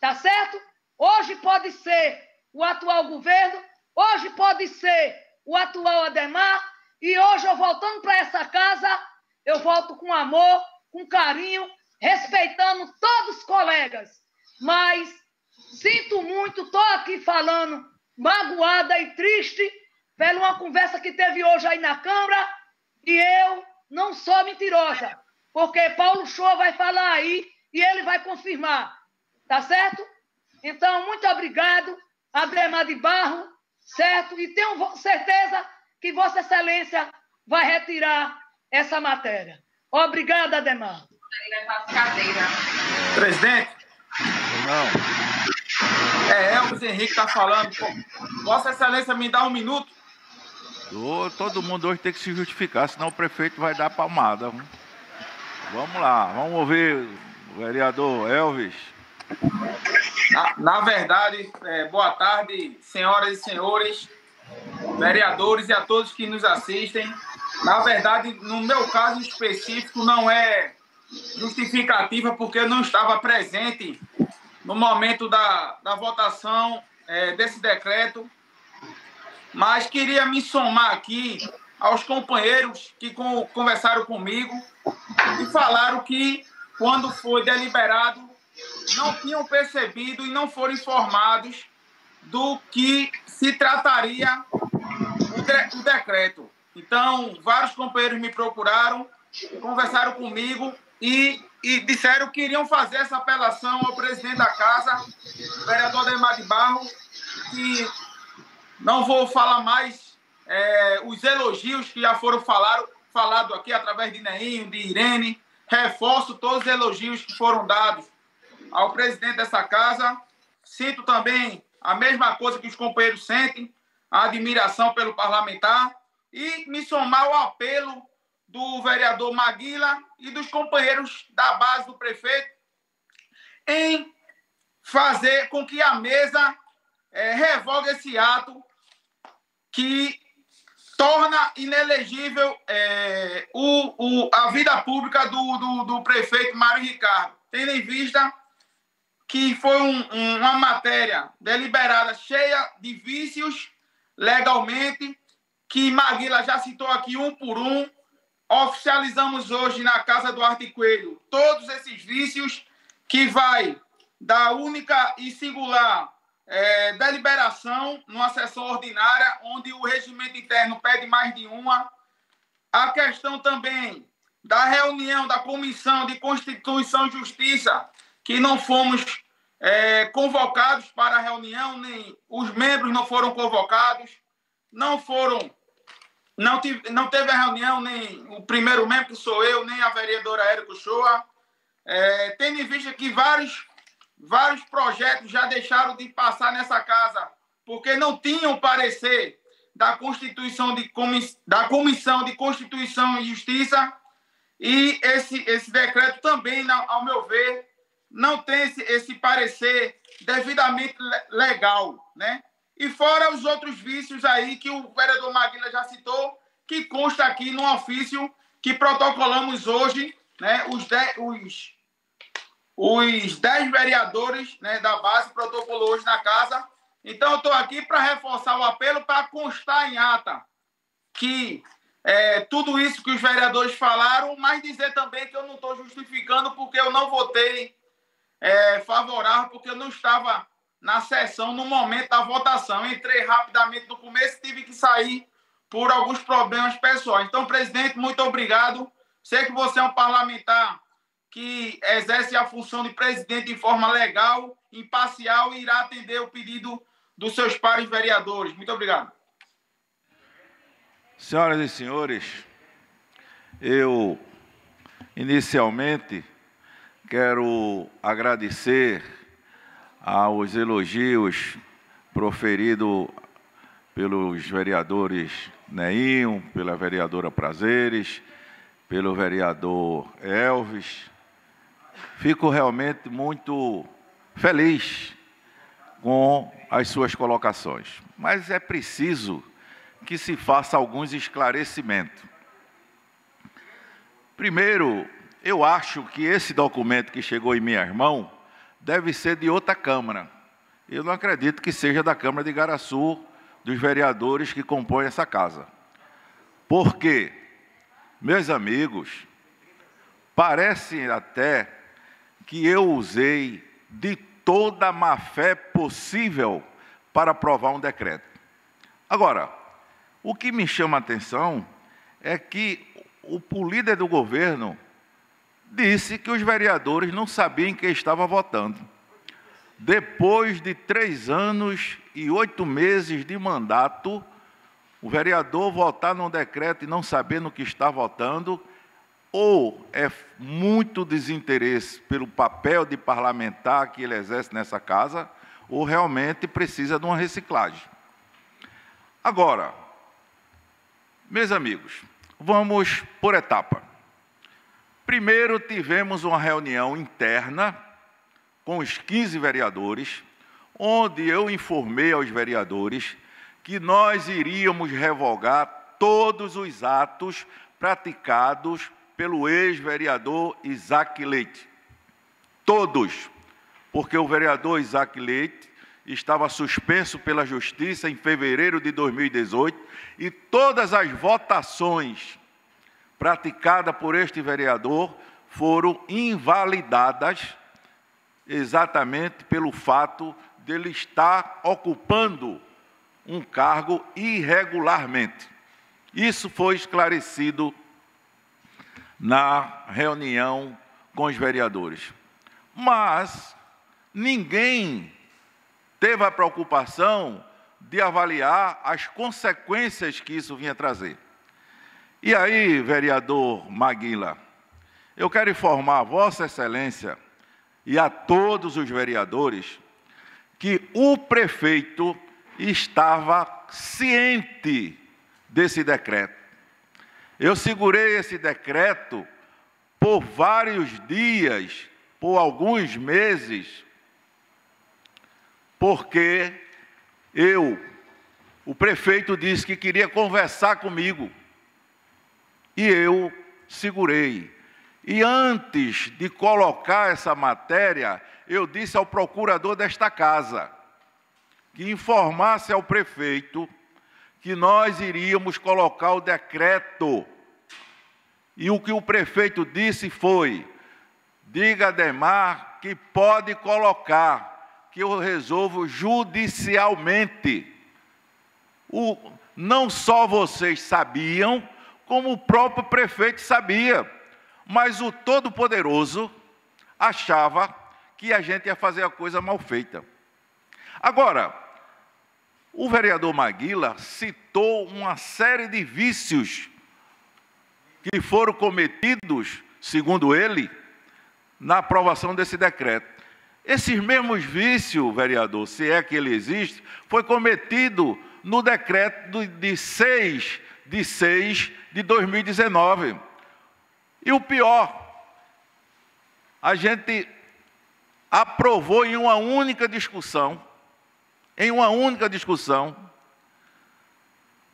S8: tá certo? Hoje pode ser o atual governo, hoje pode ser o atual Ademar, e hoje eu voltando para essa casa, eu volto com amor, com carinho, respeitando todos os colegas. Mas sinto muito, estou aqui falando magoada e triste pela uma conversa que teve hoje aí na Câmara, e eu não sou mentirosa, porque Paulo Shoa vai falar aí e ele vai confirmar, tá certo? Então, muito obrigado, Ademar de Barros, certo? E tenho certeza que Vossa Excelência vai retirar essa matéria. Obrigada, Ademar.
S9: Presidente.
S1: Não.
S9: Elvis Henrique está falando. Vossa Excelência, me dá um minuto.
S1: Todo mundo hoje tem que se justificar, senão o prefeito vai dar palmada. Vamos lá, vamos ouvir o vereador Elvis.
S9: Na verdade, boa tarde, senhoras e senhores, vereadores e a todos que nos assistem. Na verdade, no meu caso específico, não é justificativa, porque eu não estava presente no momento da votação desse decreto, mas queria me somar aqui aos companheiros que conversaram comigo e falaram que, quando foi deliberado, não tinham percebido e não foram informados do que se trataria o decreto. Então, vários companheiros me procuraram, conversaram comigo e disseram que iriam fazer essa apelação ao presidente da casa, o vereador Ademar de Barros, que não vou falar mais os elogios que já foram falados aqui através de Neinho, de Irene. Reforço todos os elogios que foram dados ao presidente dessa casa. Sinto também a mesma coisa que os companheiros sentem, a admiração pelo parlamentar, e me somar ao apelo do vereador Maguila e dos companheiros da base do prefeito em fazer com que a mesa revogue esse ato que torna inelegível a vida pública do prefeito Mário Ricardo, tendo em vista que foi uma matéria deliberada cheia de vícios legalmente, que Maguila já citou aqui um por um. Oficializamos hoje na Casa do Arte Coelho todos esses vícios, que vai da única e singular deliberação numa sessão ordinária, onde o regimento interno pede mais de uma. A questão também da reunião da Comissão de Constituição e Justiça, que não fomos convocados para a reunião, nem os membros não foram convocados, não teve a reunião, nem o primeiro membro, que sou eu, nem a vereadora Érico Shoa, tendo em vista que vários projetos já deixaram de passar nessa casa, porque não tinham parecer da Comissão de Constituição e Justiça, e esse decreto também, ao meu ver, não tem esse parecer devidamente legal, né? E fora os outros vícios aí que o vereador Maguila já citou, que consta aqui no ofício que protocolamos hoje, né? Os 10 vereadores, né, da base protocolou hoje na casa. Então, eu estou aqui para reforçar o apelo, para constar em ata que tudo isso que os vereadores falaram, mas dizer também que eu não estou justificando, porque eu não votei favorável, porque eu não estava na sessão no momento da votação. Entrei rapidamente no começo e tive que sair por alguns problemas pessoais. Então, presidente, muito obrigado. Sei que você é um parlamentar que exerce a função de presidente de forma legal, imparcial, e irá atender o pedido dos seus pares vereadores. Muito obrigado.
S1: Senhoras e senhores, eu inicialmente quero agradecer aos elogios proferidos pelos vereadores Neinho, pela vereadora Prazeres, pelo vereador Elvis. Fico realmente muito feliz com as suas colocações, mas é preciso que se faça alguns esclarecimentos. Primeiro, eu acho que esse documento que chegou em minhas mãos deve ser de outra Câmara. Eu não acredito que seja da Câmara de Igaraçu, dos vereadores que compõem essa casa. Por quê? Meus amigos, parece até que eu usei de toda a má-fé possível para aprovar um decreto. Agora, o que me chama a atenção é que o líder do governo disse que os vereadores não sabiam quem estava votando. Depois de 3 anos e 8 meses de mandato, o vereador votar num decreto e não saber no que está votando, ou é muito desinteresse pelo papel de parlamentar que ele exerce nessa casa, ou realmente precisa de uma reciclagem. Agora, Meus amigos, vamos por etapa. Primeiro, tivemos uma reunião interna com os 15 vereadores, onde eu informei aos vereadores que nós iríamos revogar todos os atos praticados pelo ex-vereador Isaac Leite. Todos, porque o vereador Isaac Leite estava suspenso pela Justiça em fevereiro de 2018 e todas as votações praticadas por este vereador foram invalidadas exatamente pelo fato de ele estar ocupando um cargo irregularmente. Isso foi esclarecido na reunião com os vereadores. Mas ninguém teve a preocupação de avaliar as consequências que isso vinha trazer. E aí, vereador Maguila, eu quero informar a Vossa Excelência e a todos os vereadores que o prefeito estava ciente desse decreto. Eu segurei esse decreto por vários dias, por alguns meses, porque o prefeito disse que queria conversar comigo, e eu segurei. E antes de colocar essa matéria, eu disse ao procurador desta casa que informasse ao prefeito que nós iríamos colocar o decreto. E o que o prefeito disse foi: diga a Ademar que pode colocar, que eu resolvo judicialmente. Não só vocês sabiam, como o próprio prefeito sabia, mas o Todo-Poderoso achava que a gente ia fazer a coisa mal feita. Agora, o vereador Maguila citou uma série de vícios que foram cometidos, segundo ele, na aprovação desse decreto. Esses mesmos vícios, vereador, se é que ele existe, foi cometido no decreto de 6 de 2019. E o pior, a gente aprovou em uma única discussão,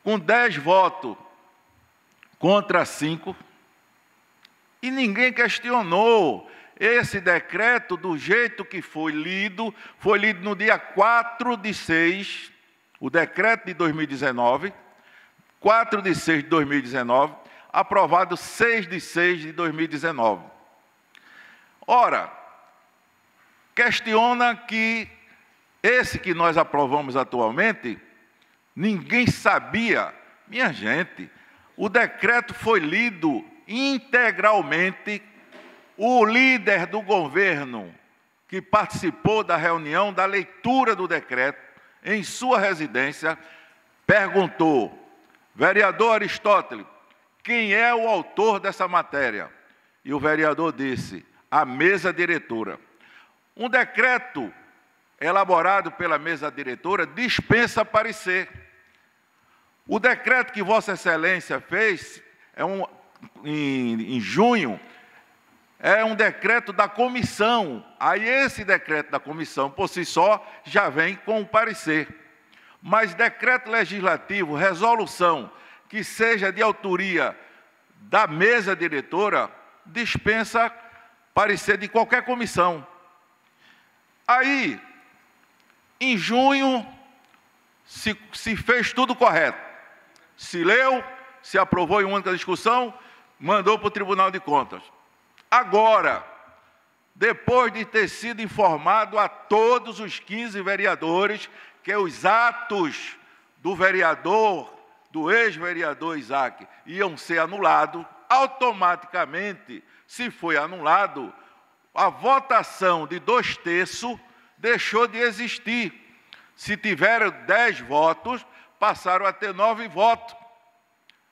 S1: com 10 votos contra 5, e ninguém questionou esse decreto do jeito que foi lido no dia 4/6, o decreto de 2019, 4/6 de 2019, aprovado 6/6 de 2019. Ora, questiona que esse que nós aprovamos atualmente, ninguém sabia. Minha gente, o decreto foi lido integralmente. O líder do governo, que participou da reunião, da leitura do decreto, em sua residência, perguntou: vereador Aristóteles, quem é o autor dessa matéria? E o vereador disse: a mesa diretora. Um decreto elaborado pela mesa diretora dispensa parecer. O decreto que Vossa Excelência fez em junho é um decreto da comissão. Aí esse decreto da comissão, por si só, já vem com o parecer. Mas decreto legislativo, resolução, que seja de autoria da mesa diretora, dispensa parecer de qualquer comissão. Aí, em junho, se fez tudo correto. Se leu, se aprovou em única discussão, mandou para o Tribunal de Contas. Agora, depois de ter sido informado a todos os 15 vereadores que os atos do ex-vereador Isaac, iam ser anulados, automaticamente, se foi anulado, a votação de 2/3 deixou de existir. Se tiveram 10 votos, passaram a ter 9 votos.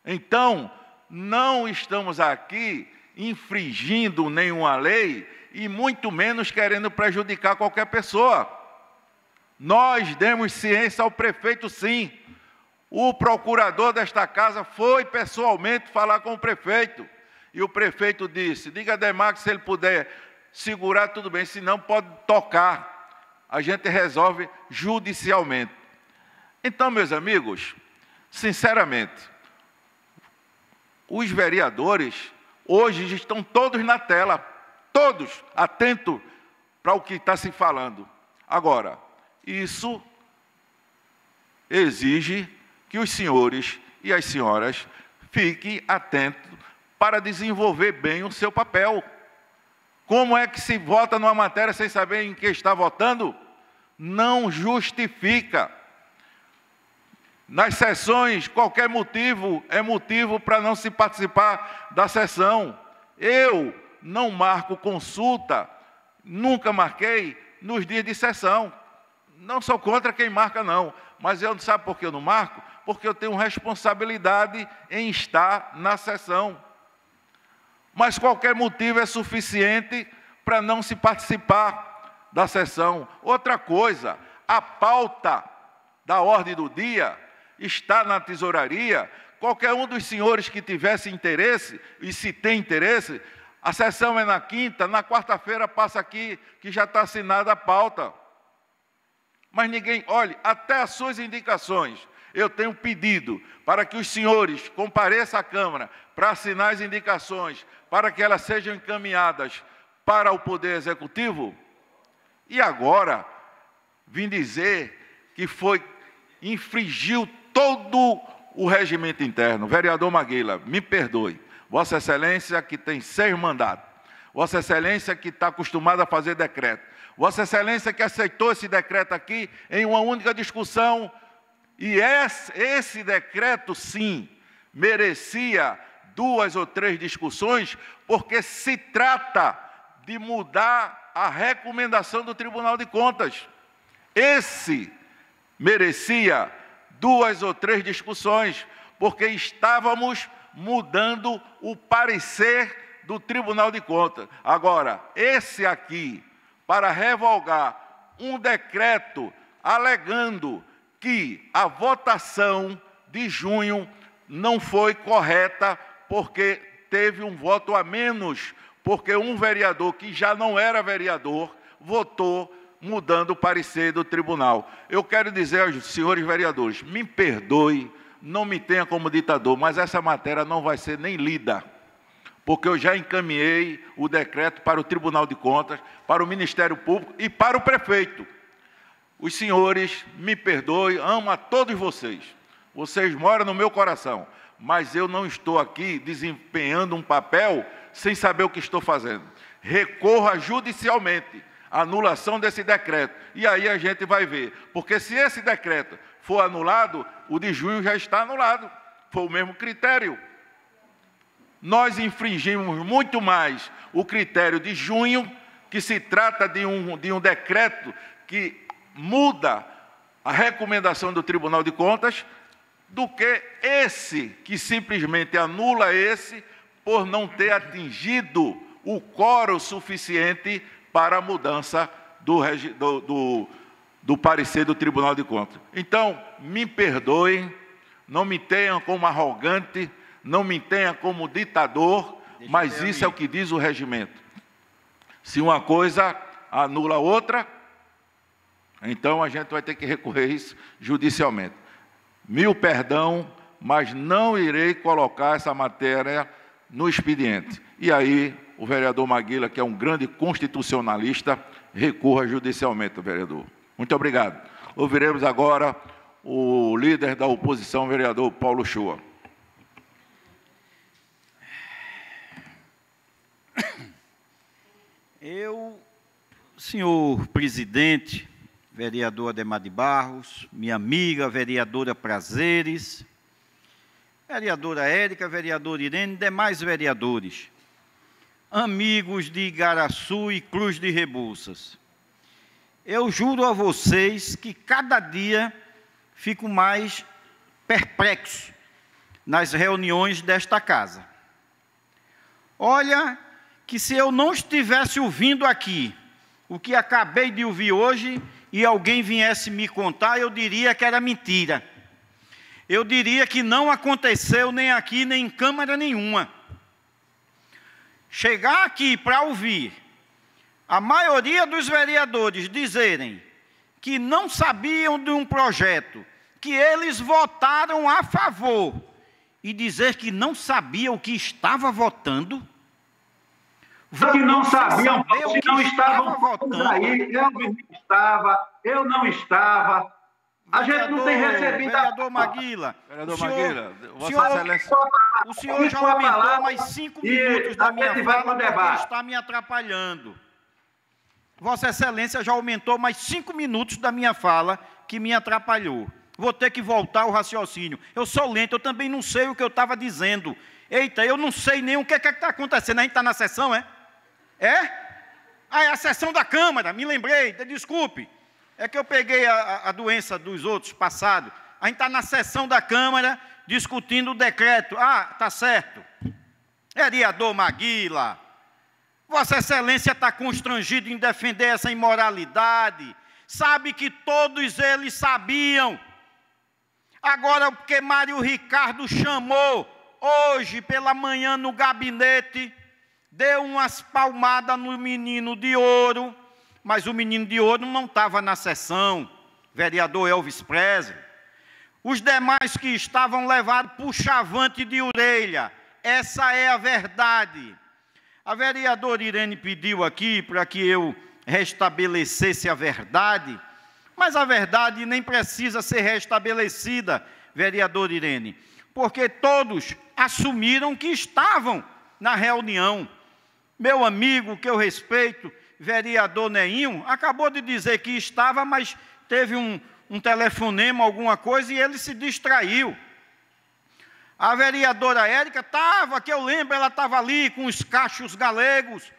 S1: Então, não estamos aqui infringindo nenhuma lei e muito menos querendo prejudicar qualquer pessoa. Nós demos ciência ao prefeito, sim. O procurador desta casa foi pessoalmente falar com o prefeito. E o prefeito disse, diga a Ademar que se ele puder segurar, tudo bem, se não pode tocar. A gente resolve judicialmente. Então, meus amigos, sinceramente, os vereadores hoje estão todos na tela, todos atentos para o que está se falando. Agora, isso exige que os senhores e as senhoras fiquem atentos para desenvolver bem o seu papel. Como é que se vota numa matéria sem saber em que está votando? Não justifica. Nas sessões, qualquer motivo é motivo para não se participar da sessão. Eu não marco consulta, nunca marquei nos dias de sessão. Não sou contra quem marca, não. Mas eu não sabe por que eu não marco? Porque eu tenho responsabilidade em estar na sessão. Mas qualquer motivo é suficiente para não se participar da sessão. Outra coisa, a pauta da ordem do dia está na tesouraria. Qualquer um dos senhores que tivesse interesse, e se tem interesse, a sessão é na quinta, na quarta-feira passa aqui, que já está assinada a pauta. Mas ninguém, olhe, até as suas indicações, eu tenho pedido para que os senhores compareçam à Câmara para assinar as indicações, para que elas sejam encaminhadas para o Poder Executivo. E agora, vim dizer que infringiu todo o regimento interno. Vereador Maguila, me perdoe. Vossa Excelência que tem 6 mandatos. Vossa Excelência que está acostumada a fazer decreto. Vossa Excelência que aceitou esse decreto aqui em uma única discussão. E esse decreto, sim, merecia 2 ou 3 discussões, porque se trata de mudar a recomendação do Tribunal de Contas. Esse merecia 2 ou 3 discussões, porque estávamos mudando o parecer do Tribunal de Contas. Agora, esse aqui, para revogar um decreto alegando que a votação de junho não foi correta, porque teve um voto a menos, porque um vereador que já não era vereador votou mudando o parecer do tribunal. Eu quero dizer aos senhores vereadores, me perdoe, não me tenha como ditador, mas essa matéria não vai ser nem lida, porque eu já encaminhei o decreto para o Tribunal de Contas, para o Ministério Público e para o prefeito. Os senhores, me perdoem, amo a todos vocês. Vocês moram no meu coração, mas eu não estou aqui desempenhando um papel sem saber o que estou fazendo. Recorra judicialmente a anulação desse decreto, e aí a gente vai ver. Porque se esse decreto for anulado, o de junho já está anulado. Foi o mesmo critério. Nós infringimos muito mais o critério de junho, que se trata de um decreto que muda a recomendação do Tribunal de Contas, do que esse, que simplesmente anula esse, por não ter atingido o quórum suficiente para a mudança do parecer do Tribunal de Contas. Então, me perdoem, não me tenham como arrogante, não me tenham como ditador, mas isso é o que diz o regimento. Se uma coisa anula a outra, então a gente vai ter que recorrer a isso judicialmente. Mil perdão, mas não irei colocar essa matéria no expediente. E aí, o vereador Maguila, que é um grande constitucionalista, recorra judicialmente, vereador. Muito obrigado. Ouviremos agora o líder da oposição, vereador Paulo Shoa.
S7: Senhor presidente, vereador Ademar de Barros, minha amiga, vereadora Prazeres, vereadora Érica, vereadora Irene, demais vereadores, amigos de Igaraçu e Cruz de Rebouças, eu juro a vocês que cada dia fico mais perplexo nas reuniões desta casa. Olha, que se eu não estivesse ouvindo aqui o que acabei de ouvir hoje e alguém viesse me contar, eu diria que era mentira. eu diria que não aconteceu nem aqui, nem em Câmara nenhuma. Chegar aqui para ouvir a maioria dos vereadores dizerem que não sabiam de um projeto, que eles votaram a favor, e dizer que não sabia o que estava votando.
S5: Que não sabiam,
S7: que
S5: não estavam
S7: votando.
S5: Aí, eu não estava. A gente não tem recebido.
S7: Vereador Maguila, o senhor já aumentou mais 5 minutos da minha fala porque está me atrapalhando. Vossa Excelência já aumentou mais 5 minutos da minha fala que me atrapalhou. Vou ter que voltar ao raciocínio. Eu sou lento, eu também não sei o que eu estava dizendo. Eita, eu não sei nem o que está acontecendo. A gente está na sessão, é? É? Ah, é a sessão da Câmara, me lembrei, desculpe. É que eu peguei a doença dos outros passados. A gente está na sessão da Câmara discutindo o decreto. Ah, tá certo. Vereador Maguila, Vossa Excelência está constrangido em defender essa imoralidade. Sabe que todos eles sabiam. Agora, porque Mário Ricardo chamou hoje pela manhã no gabinete, deu umas palmadas no menino de ouro, mas o menino de ouro não estava na sessão, vereador Elvis Presley. Os demais que estavam levaram por chavante de orelha. Essa é a verdade. A vereadora Irene pediu aqui para que eu restabelecesse a verdade, mas a verdade nem precisa ser restabelecida, vereadora Irene, porque todos assumiram que estavam na reunião. Meu amigo, que eu respeito, vereador Neinho, acabou de dizer que estava, mas teve um telefonema, alguma coisa, e ele se distraiu. A vereadora Érica estava, que eu lembro, ela estava ali com os cachos galegos.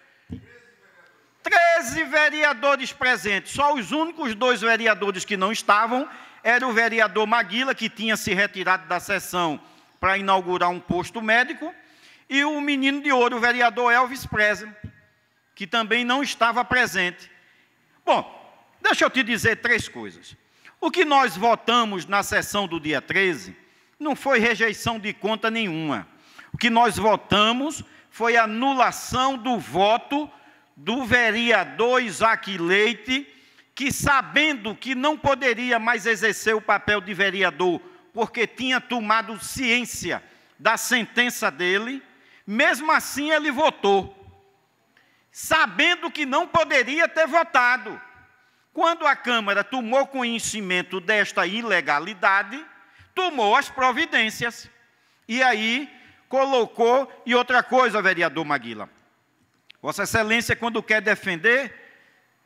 S7: 13 vereadores presentes, só os únicos 2 vereadores que não estavam era o vereador Maguila, que tinha se retirado da sessão para inaugurar um posto médico, e o menino de ouro, o vereador Elvis Presley, que também não estava presente. Bom, deixa eu te dizer 3 coisas. O que nós votamos na sessão do dia 13 não foi rejeição de conta nenhuma. O que nós votamos foi anulação do voto do vereador Isaac Leite, que, sabendo que não poderia mais exercer o papel de vereador, porque tinha tomado ciência da sentença dele, mesmo assim ele votou, sabendo que não poderia ter votado. Quando a Câmara tomou conhecimento desta ilegalidade, tomou as providências. E aí colocou, e outra coisa, vereador Maguila, Vossa Excelência, quando quer defender,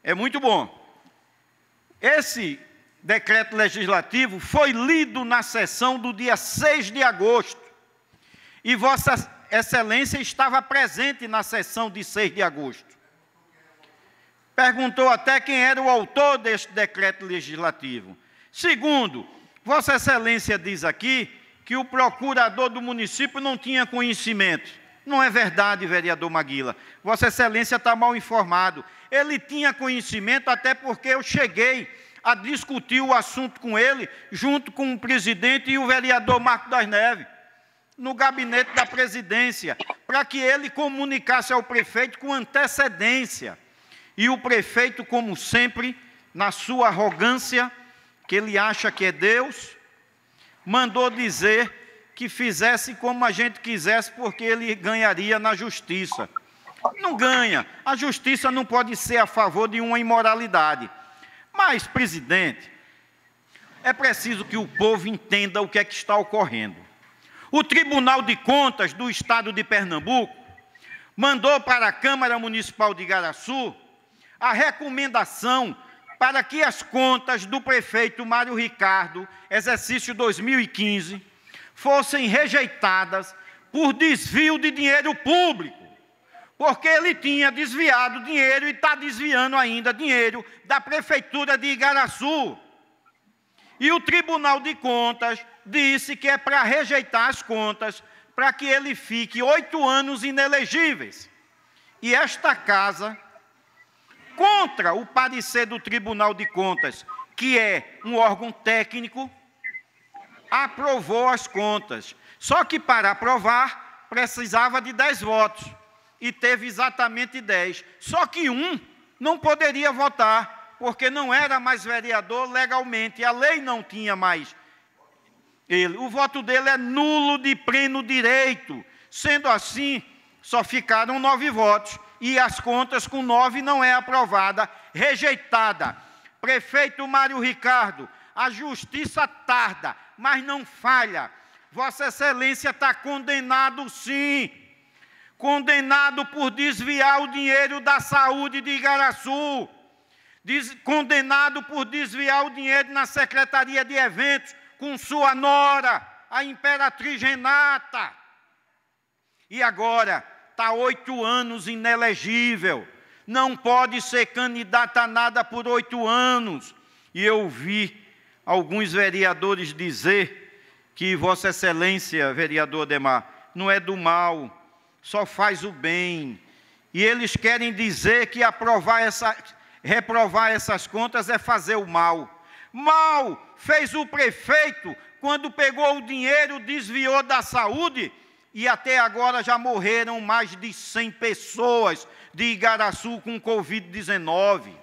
S7: é muito bom. Esse decreto legislativo foi lido na sessão do dia 6 de agosto. E Vossa Excelência estava presente na sessão de 6 de agosto. Perguntou até quem era o autor deste decreto legislativo. Segundo, Vossa Excelência diz aqui que o procurador do município não tinha conhecimento. Não é verdade, vereador Maguila. Vossa Excelência está mal informado. Ele tinha conhecimento até porque eu cheguei a discutir o assunto com ele, junto com o presidente e o vereador Marco das Neves, no gabinete da presidência, para que ele comunicasse ao prefeito com antecedência. E o prefeito, como sempre, na sua arrogância, que ele acha que é Deus, mandou dizer que fizesse como a gente quisesse, porque ele ganharia na justiça. Não ganha. A justiça não pode ser a favor de uma imoralidade. Mas, presidente, é preciso que o povo entenda o que é que está ocorrendo. O Tribunal de Contas do Estado de Pernambuco mandou para a Câmara Municipal de Igaraçu a recomendação para que as contas do prefeito Mário Ricardo, exercício 2015, fossem rejeitadas por desvio de dinheiro público, porque ele tinha desviado dinheiro e está desviando ainda dinheiro da Prefeitura de Igaraçu. E o Tribunal de Contas disse que é para rejeitar as contas, para que ele fique 8 anos inelegíveis. E esta casa, contra o parecer do Tribunal de Contas, que é um órgão técnico, aprovou as contas. Só que para aprovar, precisava de 10 votos. E teve exatamente 10. Só que um não poderia votar, porque não era mais vereador legalmente. A lei não tinha mais ele. O voto dele é nulo de pleno direito. Sendo assim, só ficaram 9 votos. E as contas com 9 não é aprovada, rejeitada. Prefeito Mário Ricardo, a justiça tarda, mas não falha. Vossa Excelência está condenado, sim. Condenado por desviar o dinheiro da saúde de Igaraçu. Condenado por desviar o dinheiro na Secretaria de Eventos com sua nora, a Imperatriz Renata. E agora está 8 anos inelegível. Não pode ser candidato a nada por 8 anos. E eu vi alguns vereadores dizer que Vossa Excelência, vereador Ademar, não é do mal, só faz o bem. E eles querem dizer que reprovar essas contas é fazer o mal. Mal fez o prefeito quando pegou o dinheiro, desviou da saúde, e até agora já morreram mais de 100 pessoas de Igaraçu com Covid-19.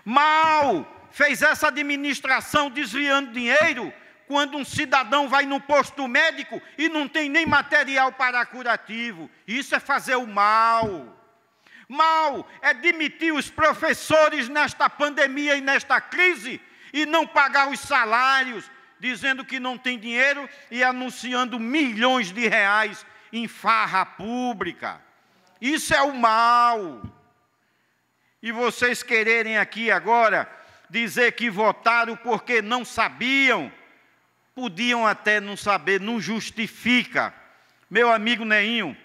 S7: Mal fez essa administração desviando dinheiro quando um cidadão vai no posto médico e não tem nem material para curativo. Isso é fazer o mal. Mal é demitir os professores nesta pandemia e nesta crise e não pagar os salários, dizendo que não tem dinheiro e anunciando milhões de reais em farra pública. Isso é o mal. E vocês quererem aqui agora dizer que votaram porque não sabiam, podiam até não saber, não justifica. Meu amigo Neinho,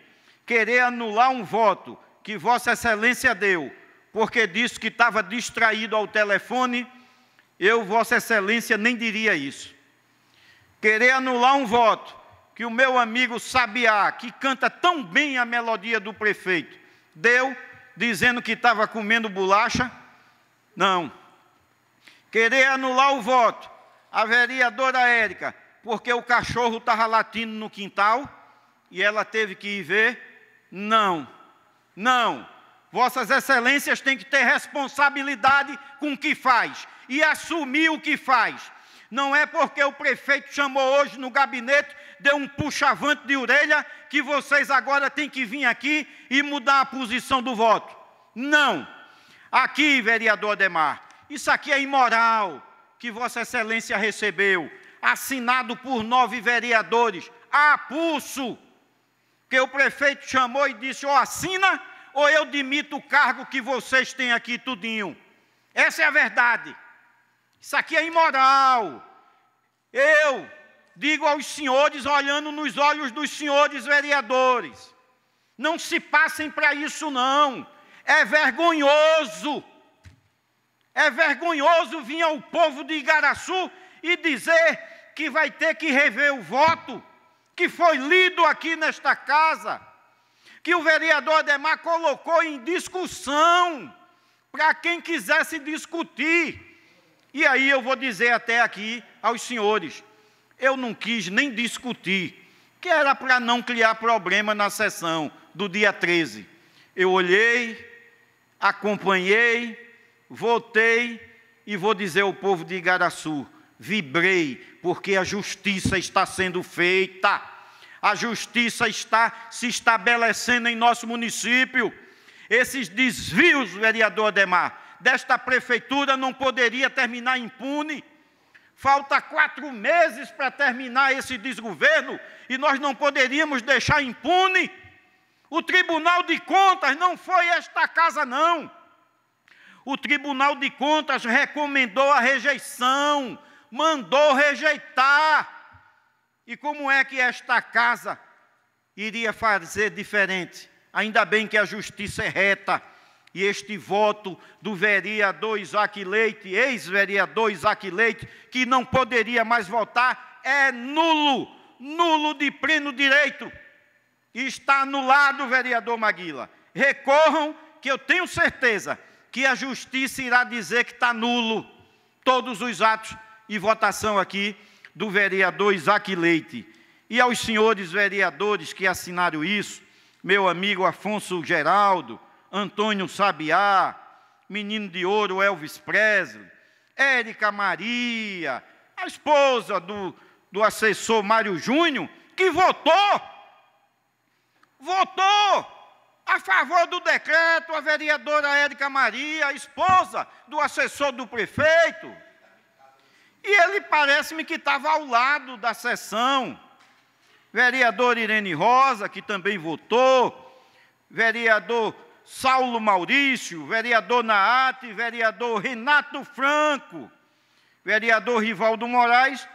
S7: querer anular um voto que Vossa Excelência deu, porque disse que estava distraído ao telefone, eu, Vossa Excelência, nem diria isso. Querer anular um voto que o meu amigo Sabiá, que canta tão bem a melodia do prefeito, deu, dizendo que estava comendo bolacha, não. Querer anular o voto a vereadora Érica, porque o cachorro estava latindo no quintal e ela teve que ir ver, não. Não. Vossas Excelências têm que ter responsabilidade com o que faz e assumir o que faz. Não é porque o prefeito chamou hoje no gabinete, deu um puxa-avante de orelha, que vocês agora têm que vir aqui e mudar a posição do voto. Não. Aqui, vereador Ademar, isso aqui é imoral, que Vossa Excelência recebeu, assinado por 9 vereadores, a pulso, que o prefeito chamou e disse, ou assina, ou eu demito o cargo que vocês têm aqui tudinho. Essa é a verdade. Isso aqui é imoral. Eu digo aos senhores, olhando nos olhos dos senhores vereadores, não se passem para isso não. É vergonhoso. É vergonhoso vir ao povo de Igaraçu e dizer que vai ter que rever o voto que foi lido aqui nesta casa, que o vereador Ademar colocou em discussão para quem quisesse discutir. E aí eu vou dizer até aqui aos senhores, eu não quis nem discutir, que era para não criar problema na sessão do dia 13. Eu olhei, acompanhei, votei e vou dizer ao povo de Igaraçu, vibrei, porque a justiça está sendo feita, a justiça está se estabelecendo em nosso município. Esses desvios, vereador Ademar, desta prefeitura não poderia terminar impune. Falta 4 meses para terminar esse desgoverno e nós não poderíamos deixar impune. O Tribunal de Contas não foi esta casa, não. O Tribunal de Contas recomendou a rejeição, mandou rejeitar. E como é que esta casa iria fazer diferente? Ainda bem que a justiça é reta. E este voto do vereador Isaac Leite, ex-vereador Isaac Leite, que não poderia mais votar, é nulo, nulo de pleno direito. E está anulado, vereador Maguila. Recorram, que eu tenho certeza que a justiça irá dizer que está nulo todos os atos e votação aqui do vereador Isaac Leite, e aos senhores vereadores que assinaram isso, meu amigo Afonso Geraldo, Antônio Sabiá, Menino de Ouro Elvis Presley, Érica Maria, a esposa do assessor Mário Júnior, que votou a favor do decreto, a vereadora Érica Maria, a esposa do assessor do prefeito. E ele parece-me que estava ao lado da sessão. Vereador Irene Rosa, que também votou, vereador Saulo Maurício, vereador Naate, vereador Renato Franco, vereador Rivaldo Moraes,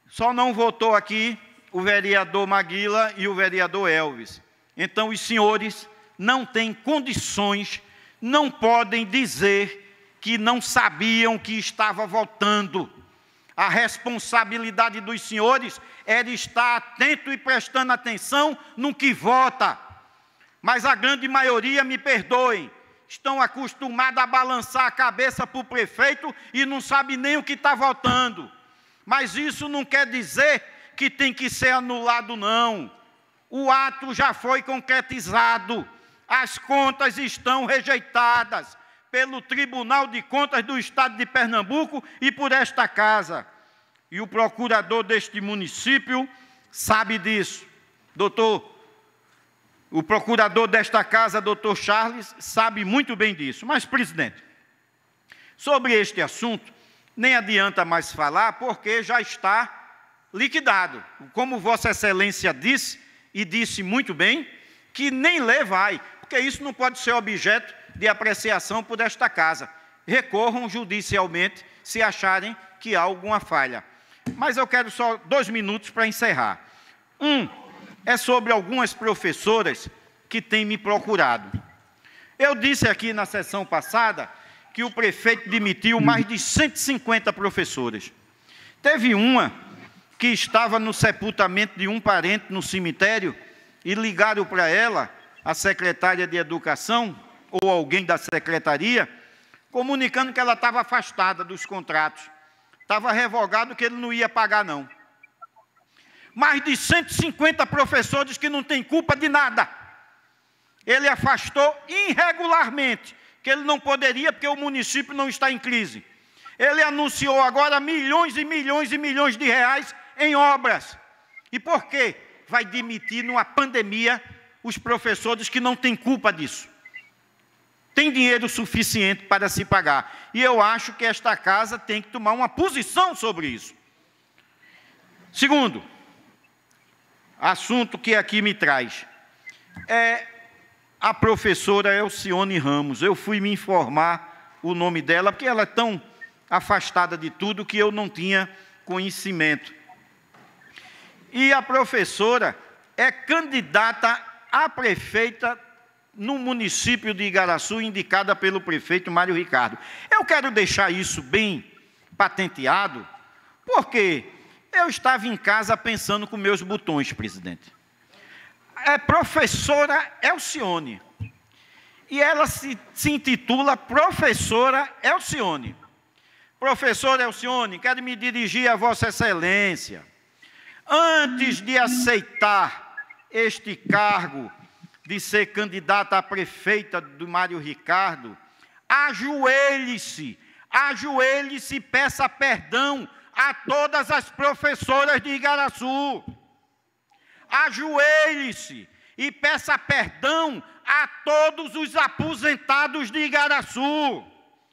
S7: só não votou aqui o vereador Maguila e o vereador Elvis. Então, os senhores não têm condições, não podem dizer que não sabiam que estava votando. A responsabilidade dos senhores era estar atento e prestando atenção no que vota. Mas a grande maioria, me perdoem, estão acostumados a balançar a cabeça para o prefeito e não sabe nem o que está votando. Mas isso não quer dizer que tem que ser anulado, não. O ato já foi concretizado. As contas estão rejeitadas pelo Tribunal de Contas do Estado de Pernambuco e por esta casa. E o procurador deste município sabe disso. O procurador desta casa, doutor Charles, sabe muito bem disso. Mas, presidente, sobre este assunto, nem adianta mais falar, porque já está liquidado. Como Vossa Excelência disse, e disse muito bem, que nem lê vai, porque isso não pode ser objeto de apreciação por esta casa. Recorram judicialmente se acharem que há alguma falha. Mas eu quero só 2 minutos para encerrar. É sobre algumas professoras que têm me procurado. Eu disse aqui na sessão passada que o prefeito demitiu mais de 150 professoras. Teve uma que estava no sepultamento de um parente no cemitério e ligaram para ela, a secretária de Educação, ou alguém da secretaria, comunicando que ela estava afastada dos contratos. Estava revogado, que ele não ia pagar, não. Mais de 150 professores que não têm culpa de nada. Ele afastou irregularmente, que ele não poderia, porque o município não está em crise. Ele anunciou agora milhões e milhões e milhões de reais em obras. E por quê? Vai demitir numa pandemia os professores que não têm culpa disso. Tem dinheiro suficiente para se pagar. E eu acho que esta casa tem que tomar uma posição sobre isso. Segundo, assunto que aqui me traz, é a professora Elcione Ramos. Eu fui me informar o nome dela, porque ela é tão afastada de tudo que eu não tinha conhecimento. E a professora é candidata a prefeita no município de Igaraçu, indicada pelo prefeito Mário Ricardo. Eu quero deixar isso bem patenteado, porque eu estava em casa pensando com meus botões, presidente. É professora Elcione. E ela se intitula Professora Elcione. Professora Elcione, quero me dirigir a Vossa Excelência. Antes de aceitar este cargo de ser candidata a prefeita do Mário Ricardo, ajoelhe-se e peça perdão a todas as professoras de Igaraçu. Ajoelhe-se e peça perdão a todos os aposentados de Igaraçu.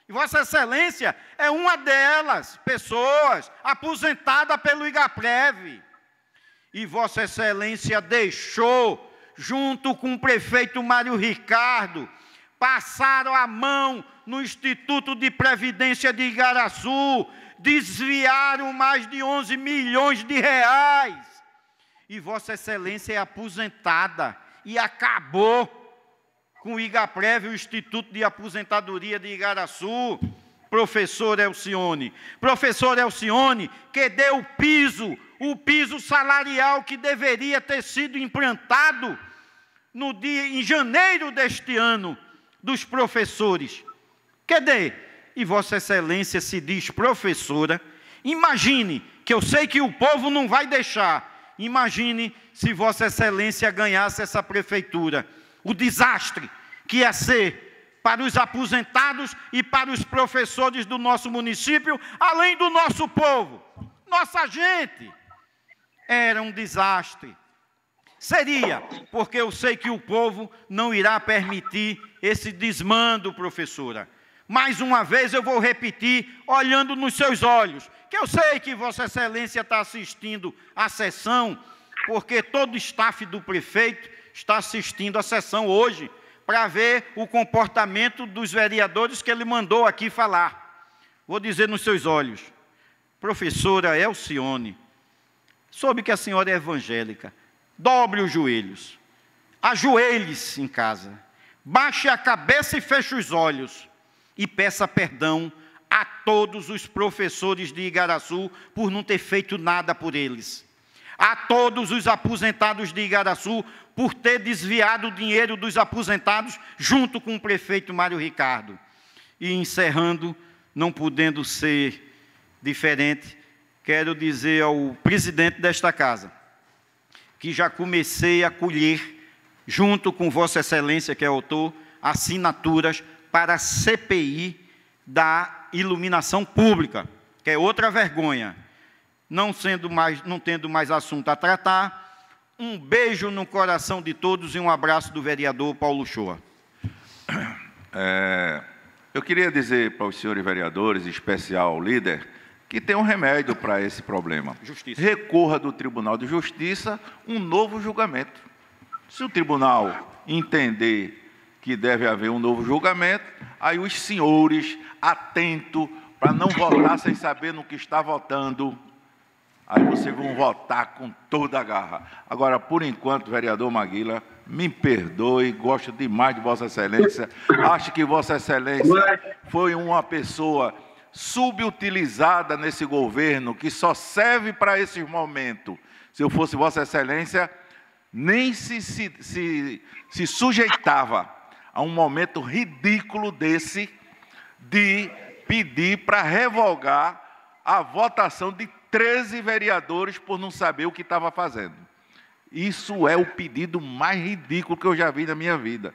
S7: E Vossa Excelência é uma delas, pessoas aposentada pelo Igaprev. E Vossa Excelência deixou, junto com o prefeito Mário Ricardo, passaram a mão no Instituto de Previdência de Igaraçu, desviaram mais de 11 milhões de reais. E Vossa Excelência é aposentada e acabou com o Igaprev, o Instituto de Aposentadoria de Igaraçu. Professor Elcione. Professor Elcione, que deu o piso salarial que deveria ter sido implantado em janeiro deste ano, dos professores. Cadê? E Vossa Excelência se diz professora Imagine, que eu sei que o povo não vai deixar, imagine se Vossa Excelência ganhasse essa prefeitura. O desastre que ia ser para os aposentados e para os professores do nosso município, além do nosso povo, nossa gente. Era um desastre. Seria, porque eu sei que o povo não irá permitir esse desmando, professora. Mais uma vez eu vou repetir, olhando nos seus olhos, que eu sei que Vossa Excelência está assistindo à sessão, porque todo o staff do prefeito está assistindo à sessão hoje, para ver o comportamento dos vereadores que ele mandou aqui falar. Vou dizer nos seus olhos, professora Elcione, soube que a senhora é evangélica, dobre os joelhos, ajoelhe-se em casa, baixe a cabeça e feche os olhos e peça perdão a todos os professores de Igaraçu por não ter feito nada por eles, a todos os aposentados de Igaraçu por ter desviado o dinheiro dos aposentados junto com o prefeito Mário Ricardo. E encerrando, não podendo ser diferente, quero dizer ao presidente desta casa que já comecei a colher, junto com Vossa Excelência, que é autor, assinaturas para a CPI da iluminação pública, que é outra vergonha. Não tendo mais assunto a tratar, um beijo no coração de todos e um abraço do vereador Paulo Shoa.
S1: Eu queria dizer para os senhores vereadores, em especial ao líder, que tem um remédio para esse problema.
S7: Justiça.
S1: Recorra do Tribunal de Justiça um novo julgamento. Se o tribunal entender que deve haver um novo julgamento, aí os senhores, atentos, para não votar sem saber no que está votando, aí vocês vão votar com toda a garra. Agora, por enquanto, vereador Maguila, me perdoe, gosto demais de Vossa Excelência, acho que Vossa Excelência foi uma pessoa subutilizada nesse governo, que só serve para esses momentos. Se eu fosse Vossa Excelência, nem se sujeitava a um momento ridículo desse, de pedir para revogar a votação de 13 vereadores por não saber o que estava fazendo. Isso é o pedido mais ridículo que eu já vi na minha vida.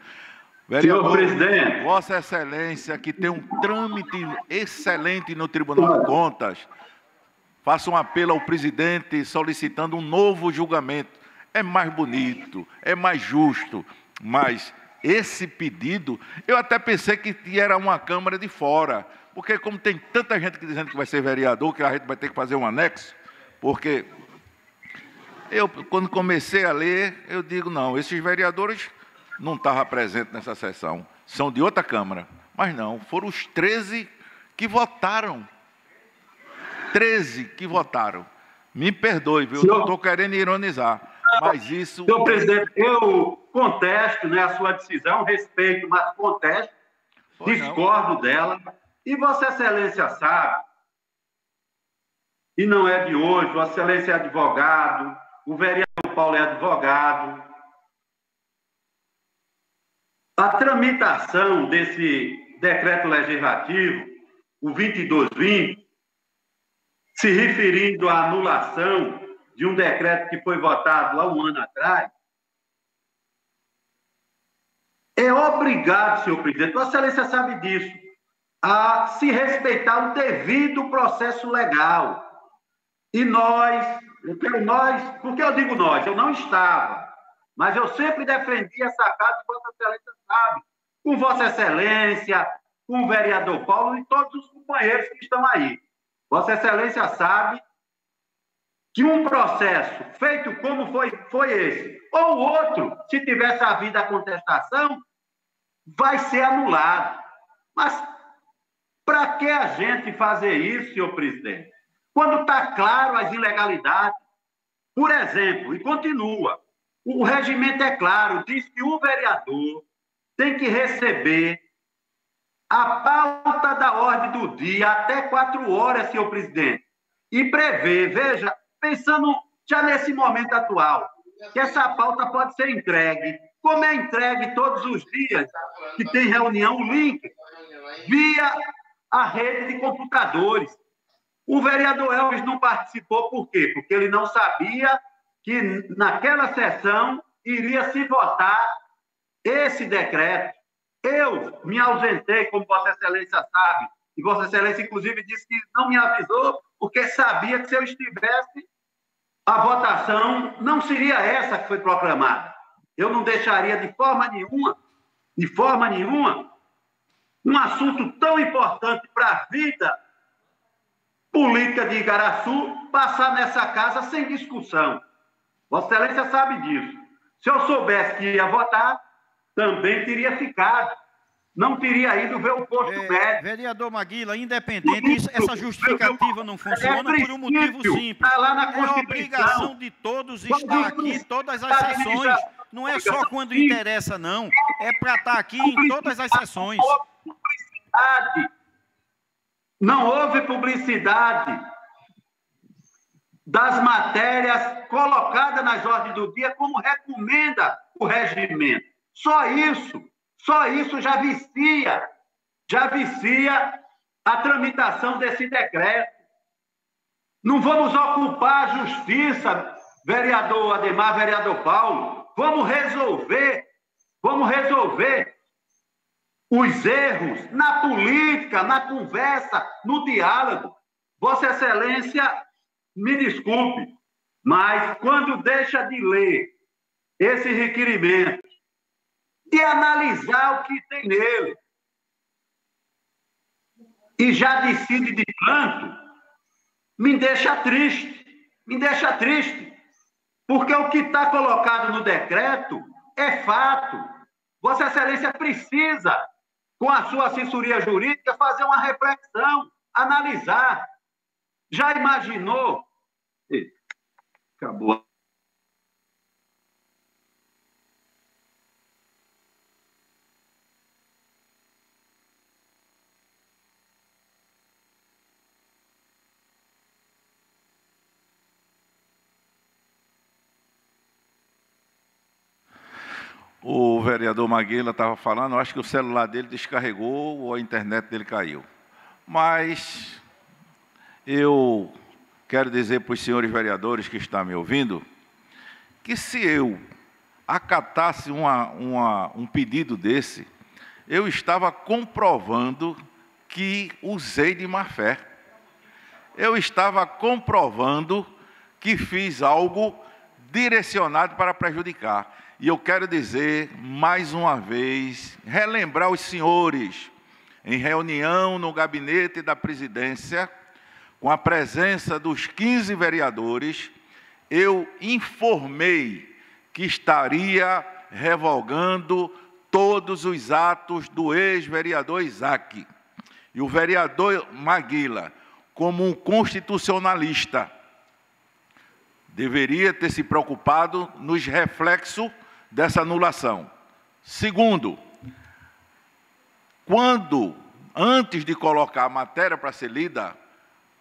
S1: Vereador, senhor presidente, Vossa Excelência, que tem um trâmite excelente no Tribunal de Contas, faça um apelo ao presidente solicitando um novo julgamento. É mais bonito, é mais justo, mas esse pedido, eu até pensei que era uma Câmara de fora, porque como tem tanta gente dizendo que vai ser vereador, que a gente vai ter que fazer um anexo, porque eu, quando comecei a ler, eu digo, não, esses vereadores não estavam presentes nessa sessão, são de outra Câmara. Mas não, foram os 13 que votaram. 13 que votaram. Me perdoe, viu? Senhor, não estou querendo ironizar, mas isso...
S5: Senhor presidente, eu contesto, né, a sua decisão, respeito, mas contesto, discordo dela. E Vossa Excelência sabe, e não é de hoje, Vossa Excelência é advogado, o vereador Paulo é advogado. A tramitação desse decreto legislativo, o 2220, se referindo à anulação de um decreto que foi votado há um ano atrás, é obrigado, senhor presidente, Vossa Excelência sabe disso, a se respeitar o devido processo legal. E porque eu digo nós, eu não estava, mas eu sempre defendi essa casa, Vossa Excelência sabe, com Vossa Excelência, com o vereador Paulo e todos os companheiros que estão aí. Vossa Excelência sabe que um processo feito como foi esse, ou outro, se tivesse havido a contestação, vai ser anulado. Mas para que a gente fazer isso, senhor presidente? Quando está claro as ilegalidades, por exemplo, e continua, o regimento é claro, diz que o vereador tem que receber a pauta da ordem do dia até 4 horas, senhor presidente, e prevê, veja, pensando já nesse momento atual, que essa pauta pode ser entregue, como é entregue todos os dias que tem reunião, o link, via a rede de computadores. O vereador Elvis não participou por quê? Porque ele não sabia que naquela sessão iria se votar esse decreto. Eu me ausentei, como Vossa Excelência sabe, e Vossa Excelência, inclusive, disse que não me avisou, porque sabia que se eu estivesse, a votação não seria essa que foi proclamada. Eu não deixaria de forma nenhuma, um assunto tão importante para a vida política de Igaraçu passar nessa casa sem discussão. Vossa Excelência sabe disso. Se eu soubesse que ia votar, também teria ficado. Não teria ido ver o posto médico.
S7: Vereador Maguila, independente, essa justificativa não funciona por um motivo simples.
S5: Tá lá na
S7: é a obrigação de todos estar aqui em todas as sessões. Não é só quando interessa, não. É para estar aqui em todas as sessões.
S5: Não houve publicidade das matérias colocadas nas ordens do dia, como recomenda o regimento. Só isso já vicia a tramitação desse decreto. Não vamos ocupar a justiça, vereador Ademar, vereador Paulo. Vamos resolver os erros na política, na conversa, no diálogo. Vossa Excelência, me desculpe, mas quando deixa de ler esse requerimento, de analisar o que tem nele, e já decide de canto, me deixa triste, porque o que está colocado no decreto é fato. Vossa Excelência precisa, com a sua assessoria jurídica, fazer uma reflexão, analisar. Já imaginou? Acabou.
S1: O vereador Maguila estava falando, eu acho que o celular dele descarregou ou a internet dele caiu. Mas eu quero dizer para os senhores vereadores que estão me ouvindo, que se eu acatasse um pedido desse, eu estava comprovando que usei de má fé. Eu estava comprovando que fiz algo direcionado para prejudicar. E eu quero dizer, mais uma vez, relembrar os senhores, em reunião no gabinete da presidência, com a presença dos 15 vereadores, eu informei que estaria revogando todos os atos do ex-vereador Isaac. E o vereador Maguila, como um constitucionalista, deveria ter se preocupado nos reflexos dessa anulação. Segundo, antes de colocar a matéria para ser lida,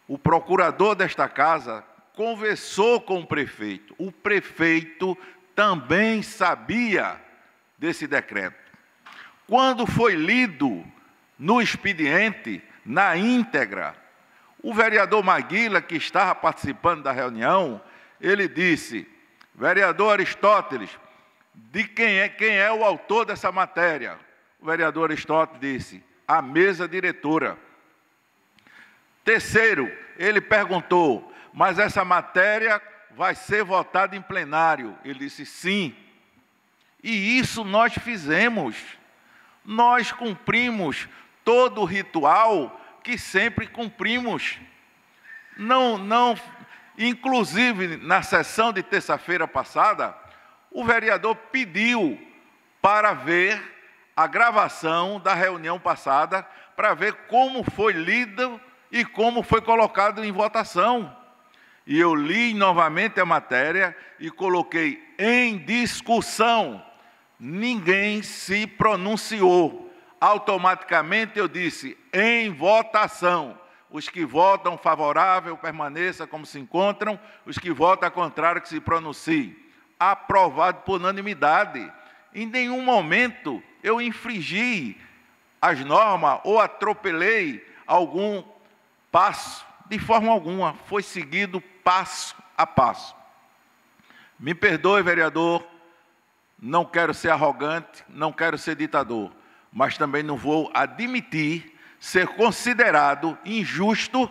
S1: o procurador desta casa conversou com o prefeito. O prefeito também sabia desse decreto. Quando foi lido no expediente, na íntegra, o vereador Maguila, que estava participando da reunião, ele disse: vereador Aristóteles, de quem é o autor dessa matéria? O vereador Aristóteles disse: a mesa diretora. Terceiro, ele perguntou: mas essa matéria vai ser votada em plenário? Ele disse: sim. E isso nós fizemos. Nós cumprimos todo o ritual que sempre cumprimos. Inclusive, na sessão de terça-feira passada, o vereador pediu para ver a gravação da reunião passada, para ver como foi lido e como foi colocado em votação. E eu li novamente a matéria e coloquei em discussão. Ninguém se pronunciou. Automaticamente eu disse em votação. Os que votam favorável permaneçam como se encontram, os que votam contrário que se pronunciem. Aprovado por unanimidade. Em nenhum momento eu infringi as normas ou atropelei algum passo de forma alguma, foi seguido passo a passo. Me perdoe, vereador, não quero ser arrogante, não quero ser ditador, mas também não vou admitir ser considerado injusto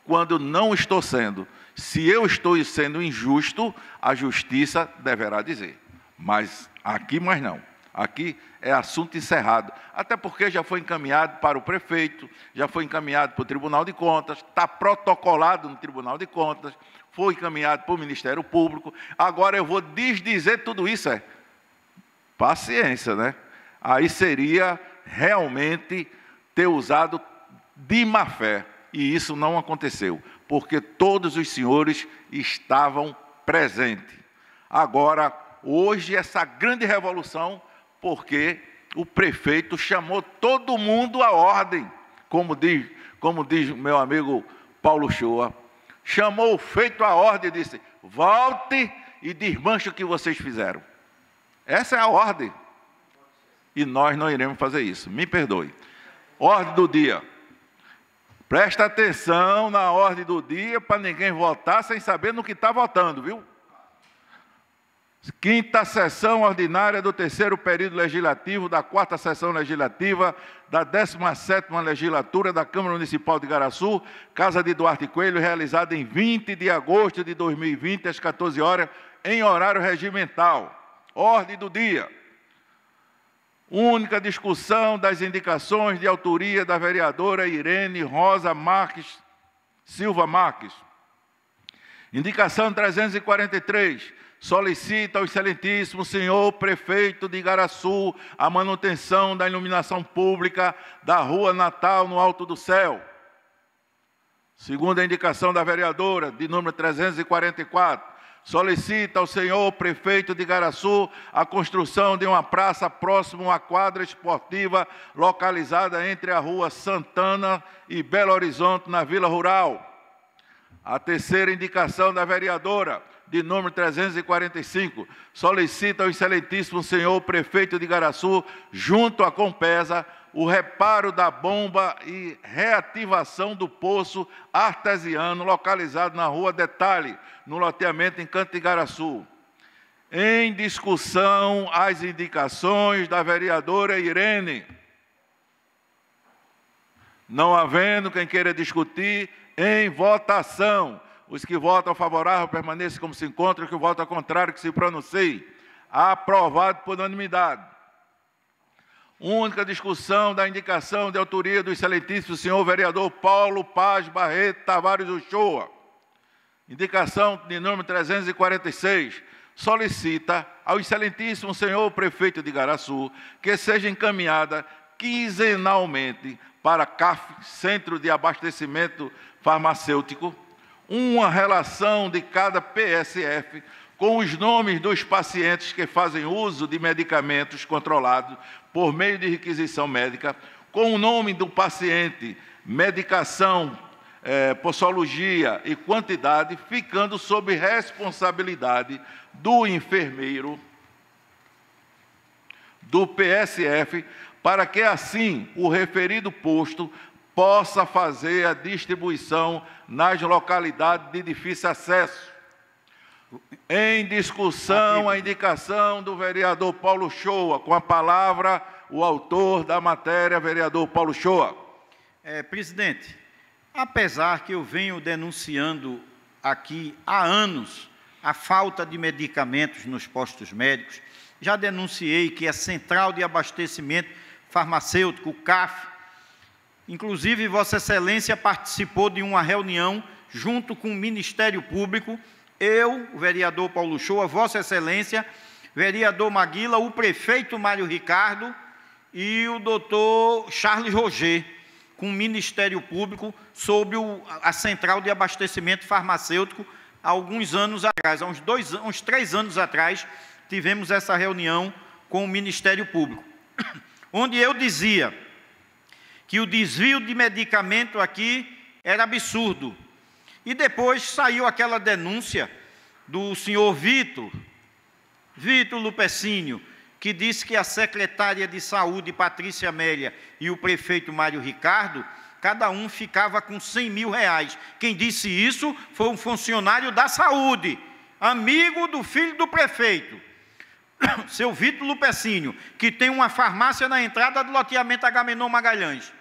S1: quando não estou sendo. Se eu estou sendo injusto, a justiça deverá dizer. Mas aqui mais não. Aqui é assunto encerrado. Até porque já foi encaminhado para o prefeito, já foi encaminhado para o Tribunal de Contas, está protocolado no Tribunal de Contas, foi encaminhado para o Ministério Público. Agora eu vou desdizer tudo isso, paciência, né? Aí seria realmente ter usado de má fé. E isso não aconteceu, porque todos os senhores estavam presentes. Agora, hoje, essa grande revolução, porque o prefeito chamou todo mundo à ordem, como diz meu amigo Paulo Shoa, chamou o feito à ordem e disse: volte e desmanche o que vocês fizeram. Essa é a ordem. E nós não iremos fazer isso. Me perdoe. Ordem do dia. Presta atenção na ordem do dia para ninguém votar sem saber no que está votando, viu? Quinta sessão ordinária do 3º período legislativo, da 4ª sessão legislativa, da 17ª legislatura da Câmara Municipal de Igaraçu, Casa de Duarte Coelho, realizada em 20 de agosto de 2020, às 14 horas, em horário regimental. Ordem do dia. Única discussão das indicações de autoria da vereadora Irene Rosa Silva Marques. Indicação 343. Solicita ao excelentíssimo senhor prefeito de Igaraçu a manutenção da iluminação pública da Rua Natal no Alto do Céu. Segunda indicação da vereadora, de número 344. Solicita ao senhor prefeito de Igaraçu a construção de uma praça próximo à quadra esportiva localizada entre a Rua Santana e Belo Horizonte, na Vila Rural. A terceira indicação da vereadora, de número 345, solicita ao excelentíssimo senhor prefeito de Igaraçu, junto à Compesa, o reparo da bomba e reativação do poço artesiano localizado na Rua Detalhe, no loteamento em Canto de Igaraçu. Em discussão, as indicações da vereadora Irene. Não havendo quem queira discutir, em votação. Os que votam favorável permaneçam como se encontram, os que votam contrário que se pronunciem. Aprovado por unanimidade. Única discussão da indicação de autoria do excelentíssimo senhor vereador Paulo Paz Barreto Tavares Uchoa. Indicação de número 346. Solicita ao excelentíssimo senhor prefeito de Igaraçu que seja encaminhada quinzenalmente para a CAF, Centro de Abastecimento Farmacêutico, uma relação de cada PSF com os nomes dos pacientes que fazem uso de medicamentos controlados por meio de requisição médica, com o nome do paciente, medicação, posologia e quantidade, ficando sob responsabilidade do enfermeiro do PSF, para que assim o referido posto possa fazer a distribuição nas localidades de difícil acesso. Em discussão, a indicação do vereador Paulo Shoa. Com a palavra, o autor da matéria, vereador Paulo Shoa.
S7: Presidente, apesar que eu venho denunciando aqui há anos a falta de medicamentos nos postos médicos, já denunciei que a Central de Abastecimento Farmacêutico, o CAF, inclusive Vossa Excelência participou de uma reunião junto com o Ministério Público, eu, o vereador Paulo Shoa, Vossa Excelência, vereador Maguila, o prefeito Mário Ricardo e o doutor Charles Roger, com o Ministério Público, sobre a Central de Abastecimento Farmacêutico, há alguns anos atrás, há uns 3 anos atrás, tivemos essa reunião com o Ministério Público, onde eu dizia que o desvio de medicamento aqui era absurdo. E depois saiu aquela denúncia do senhor Vitor Lupecínio, que disse que a secretária de Saúde, Patrícia Amélia, e o prefeito Mário Ricardo cada um ficava com 100 mil reais. Quem disse isso foi um funcionário da saúde, amigo do filho do prefeito, seu Vitor Lupecínio, que tem uma farmácia na entrada do loteamento Agamenon Magalhães.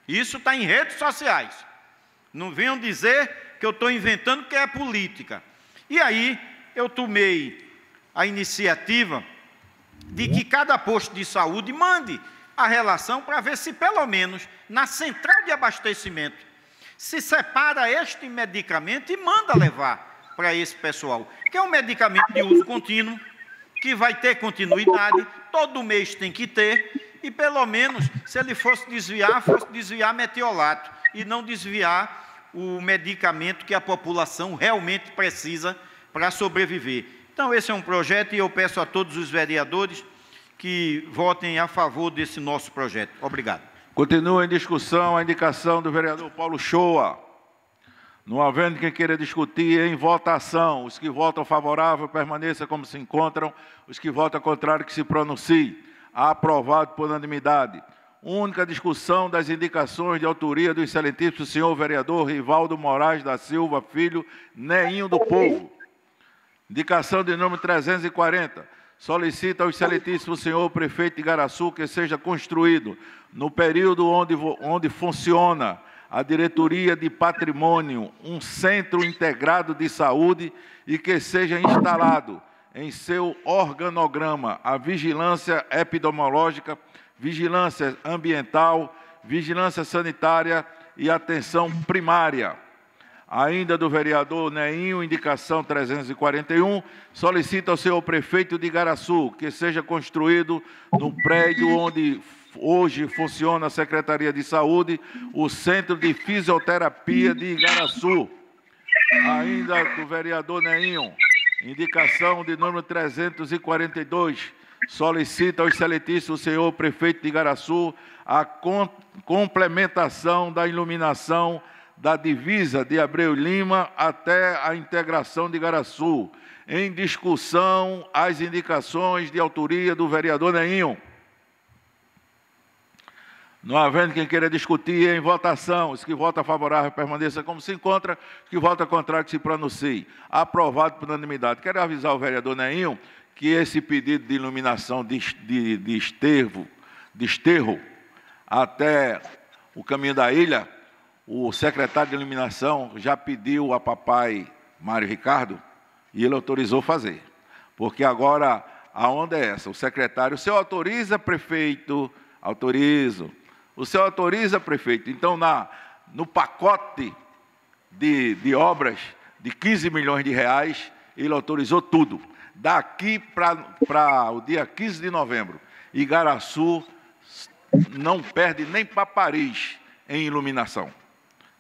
S7: Isso está em redes sociais. Não venham dizer que eu estou inventando que é política. E aí eu tomei a iniciativa de que cada posto de saúde mande a relação para ver se pelo menos na central de abastecimento se separa este medicamento e manda levar para esse pessoal, que é um medicamento de uso contínuo, que vai ter continuidade, todo mês tem que ter, e pelo menos, se ele fosse desviar metiolato, e não desviar o medicamento que a população realmente precisa para sobreviver. Então, esse é um projeto, e eu peço a todos os vereadores que votem a favor desse nosso projeto. Obrigado.
S1: Continua em discussão a indicação do vereador Paulo Shoa. Não havendo quem queira discutir, em votação. Os que votam favorável, permaneçam como se encontram. Os que votam contrário, que se pronunciem. Aprovado por unanimidade. Única discussão das indicações de autoria do excelentíssimo senhor vereador Rivaldo Moraes da Silva Filho, Neinho do Povo. Indicação de número 340. Solicita ao excelentíssimo senhor prefeito de Igaraçu que seja construído, no período onde funciona a diretoria de patrimônio, um centro integrado de saúde e que seja instalado em seu organograma a vigilância epidemiológica, vigilância ambiental, vigilância sanitária e atenção primária. Ainda do vereador Neinho, indicação 341, solicita ao senhor prefeito de Igaraçu que seja construído no prédio onde hoje funciona a Secretaria de Saúde, o Centro de Fisioterapia de Igaraçu. Ainda do vereador Neinho, indicação de número 342, solicita ao excelentíssimo senhor prefeito de Igaraçu a complementação da iluminação da divisa de Abreu Lima até a integração de Igaraçu. Em discussão, as indicações de autoria do vereador Neinho. Não havendo quem queira discutir, em votação. Os que votam favorável permaneçam como se encontra, os que votam contrário que se pronuncie. Aprovado por unanimidade. Quero avisar o vereador Neinho que esse pedido de iluminação de esterro até o caminho da ilha, o secretário de iluminação já pediu a papai Mário Ricardo e ele autorizou fazer. Porque agora a onda é essa, o secretário, o senhor autoriza, prefeito? Autorizo. O senhor autoriza, prefeito? Então, no pacote de obras de 15 milhões de reais, ele autorizou tudo. Daqui para o dia 15 de novembro, Igaraçu não perde nem para Paris em iluminação.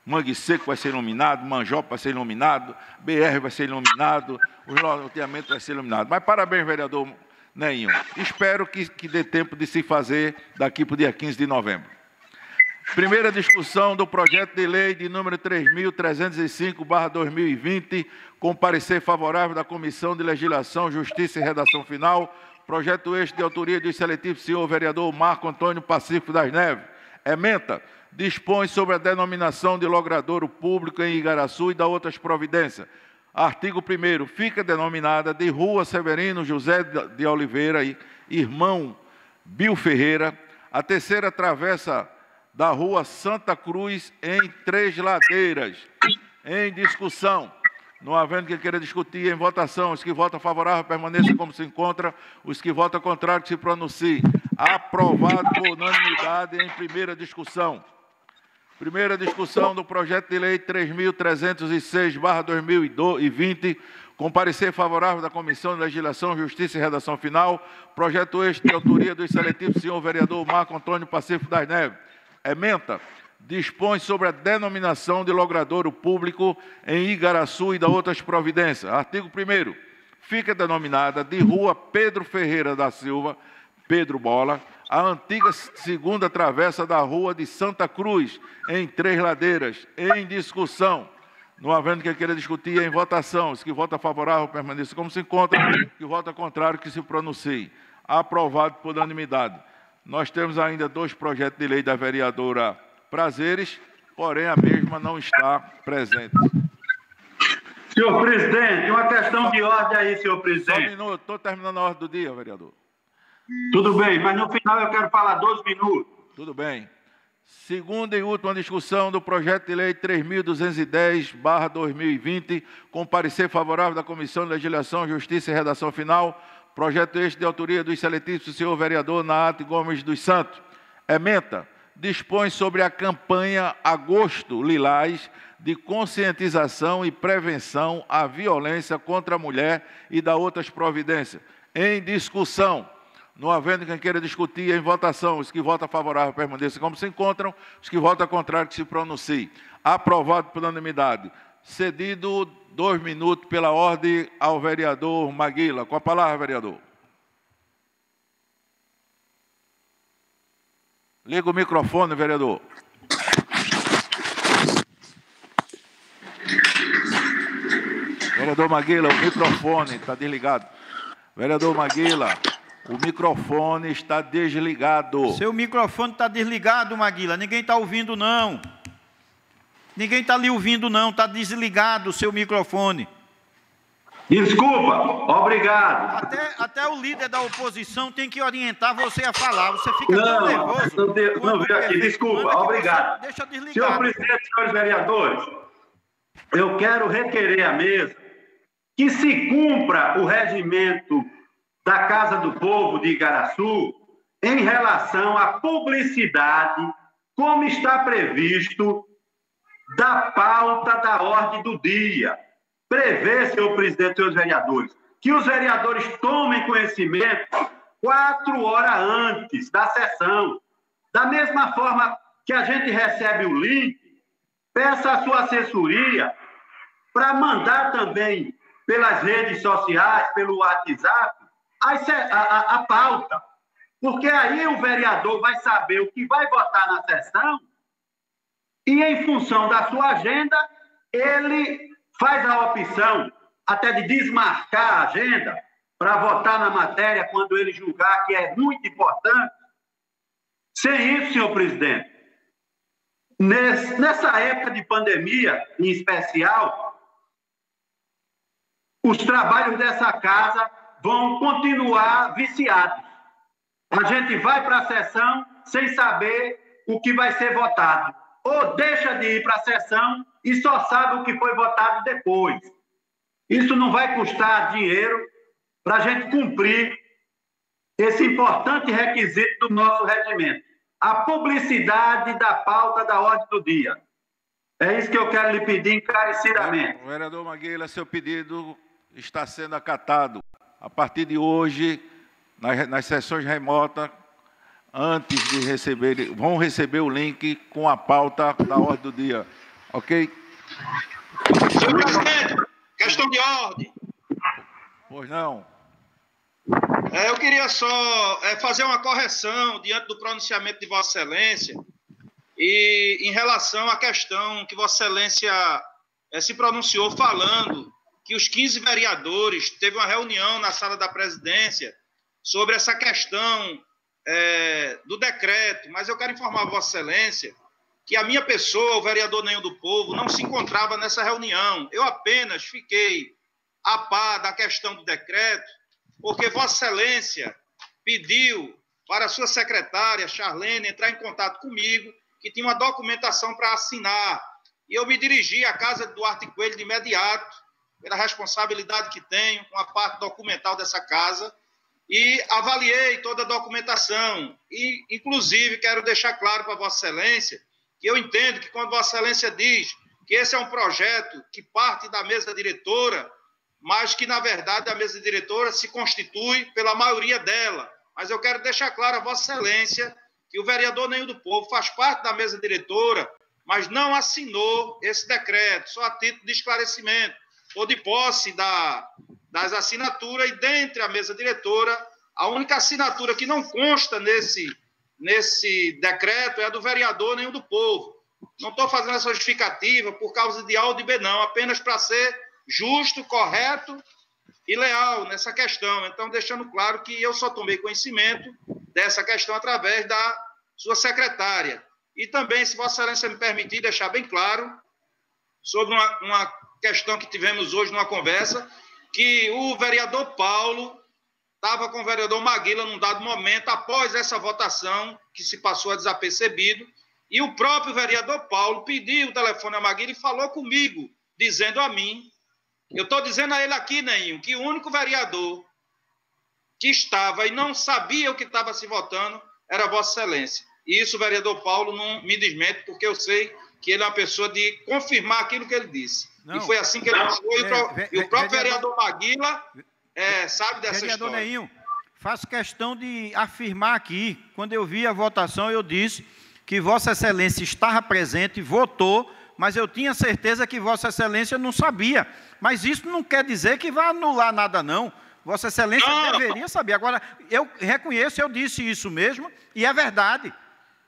S1: Mangue Seco vai ser iluminado, Manjopa vai ser iluminado, BR vai ser iluminado, o loteamento vai ser iluminado. Mas parabéns, vereador Neinho. Espero que dê tempo de se fazer daqui para o dia 15 de novembro. Primeira discussão do projeto de lei de número 3.305/2020, com parecer favorável da Comissão de Legislação, Justiça e Redação Final, projeto este de autoria do excelentíssimo senhor vereador Marco Antônio Pacífico das Neves. Ementa, dispõe sobre a denominação de logradouro público em Igaraçu e da outras providências. Artigo 1º, fica denominada de Rua Severino José de Oliveira, irmão Bio Ferreira, a terceira travessa da Rua Santa Cruz, em Três Ladeiras. Em discussão. Não havendo quem queira discutir, em votação. Os que votam favorável permaneçam como se encontra. Os que votam contrário que se pronunciem. Aprovado por unanimidade em primeira discussão. Primeira discussão do projeto de lei 3.306/2020, com parecer favorável da Comissão de Legislação, Justiça e Redação Final, projeto este de autoria do excelentíssimo senhor vereador Marco Antônio Pacífico das Neves. Ementa, dispõe sobre a denominação de logradouro público em Igaraçu e da outras providências. Artigo 1º, fica denominada de Rua Pedro Ferreira da Silva, Pedro Bola, a antiga segunda travessa da Rua de Santa Cruz, em Três Ladeiras. Em discussão. Não havendo quem queira discutir, em votação. Os que votam favorável permaneçam como se encontram, os que votam contrário que se pronunciem. Aprovado por unanimidade. Nós temos ainda 2 projetos de lei da vereadora Prazeres, porém a mesma não está presente.
S5: Senhor presidente, uma questão de ordem aí, senhor presidente.
S1: Só um minuto, estou terminando a ordem do dia, vereador.
S5: Tudo bem, mas no final eu quero falar 12 minutos.
S1: Tudo bem. Segunda e última discussão do projeto de lei 3.210/2020, com parecer favorável da Comissão de Legislação, Justiça e Redação Final, projeto este de autoria do excelentíssimo senhor vereador Naate Gomes dos Santos. Ementa, dispõe sobre a campanha Agosto Lilás de conscientização e prevenção à violência contra a mulher e da outras providências. Em discussão. Não havendo quem queira discutir, em votação, os que votam favorável permaneçam como se encontram, os que votam contrário que se pronunciem. Aprovado por unanimidade. Cedido 2 minutos pela ordem ao vereador Maguila. Com a palavra, vereador. Liga o microfone, vereador. Vereador Maguila, o microfone está desligado. Vereador Maguila. O microfone está desligado.
S7: Seu microfone está desligado, Maguila. Ninguém está ouvindo, não. Ninguém está lhe ouvindo, não. Está desligado o seu microfone.
S5: Desculpa, obrigado.
S7: Até o líder da oposição tem que orientar você a falar. Você fica tão nervoso.
S5: Não veio aqui, desculpa, obrigado.
S7: Deixa desligado.
S5: Senhor presidente, senhores vereadores, eu quero requerer à mesa que se cumpra o regimento da Casa do Povo de Igaraçu em relação à publicidade, como está previsto da pauta da ordem do dia. Prevê, senhor presidente e senhores vereadores, que os vereadores tomem conhecimento 4 horas antes da sessão. Da mesma forma que a gente recebe o link, peça a sua assessoria para mandar também pelas redes sociais, pelo WhatsApp, a pauta, porque aí o vereador vai saber o que vai votar na sessão e, em função da sua agenda, ele faz a opção até de desmarcar a agenda para votar na matéria quando ele julgar que é muito importante. Sem isso, senhor presidente, nessa época de pandemia, em especial, os trabalhos dessa casa vão continuar viciados. A gente vai para a sessão sem saber o que vai ser votado. Ou deixa de ir para a sessão e só sabe o que foi votado depois. Isso não vai custar dinheiro para a gente cumprir esse importante requisito do nosso regimento. A publicidade da pauta da ordem do dia. É isso que eu quero lhe pedir encarecidamente.
S1: Vereador Maguila, seu pedido está sendo acatado. A partir de hoje, nas sessões remotas, antes de receber, vão receber o link com a pauta da ordem do dia. Ok?
S6: Senhor presidente, questão de ordem.
S1: Pois não.
S6: Eu queria só fazer uma correção diante do pronunciamento de Vossa Excelência e em relação à questão que Vossa Excelência se pronunciou falando que os 15 vereadores teve uma reunião na sala da presidência sobre essa questão do decreto, mas eu quero informar a Vossa Excelência que a minha pessoa, o vereador Nenho do Povo, não se encontrava nessa reunião. Eu apenas fiquei a par da questão do decreto, porque Vossa Excelência pediu para a sua secretária, Charlene, entrar em contato comigo, que tinha uma documentação para assinar. E eu me dirigi à casa de Duarte Coelho de imediato, pela responsabilidade que tenho com a parte documental dessa casa, e avaliei toda a documentação. E, inclusive, quero deixar claro para Vossa Excelência que eu entendo que quando Vossa Excelência diz que esse é um projeto que parte da mesa diretora, mas que, na verdade, a mesa diretora se constitui pela maioria dela. Mas eu quero deixar claro a Vossa Excelência que o vereador Nenho do Povo faz parte da mesa diretora, mas não assinou esse decreto, só a título de esclarecimento. Estou de posse das assinaturas e, dentre a mesa diretora, a única assinatura que não consta nesse decreto é a do vereador Nenho do Povo. Não estou fazendo essa justificativa por causa de A ou de B, não, apenas para ser justo, correto e leal nessa questão. Então, deixando claro que eu só tomei conhecimento dessa questão através da sua secretária. e também, se Vossa Excelência me permitir, deixar bem claro sobre uma questão que tivemos hoje numa conversa, que o vereador Paulo estava com o vereador Maguila num dado momento, após essa votação, que se passou a desapercebido, e o próprio vereador Paulo pediu o telefone a Maguila e falou comigo, dizendo a mim, eu estou dizendo a ele aqui, Neinho, que o único vereador que estava e não sabia o que estava se votando era Vossa Excelência. E isso o vereador Paulo não me desmente, porque eu sei que ele é uma pessoa de confirmar aquilo que ele disse. Não, e foi assim que ele falou, e o próprio vereador Maguila sabe dessa
S7: vereador
S6: história.
S7: Neinho, faço questão de afirmar aqui, quando eu vi a votação, eu disse que Vossa Excelência estava presente, votou, mas eu tinha certeza que Vossa Excelência não sabia. Mas isso não quer dizer que vai anular nada, não. Vossa Excelência deveria saber. Agora, eu reconheço, eu disse isso mesmo, e é verdade.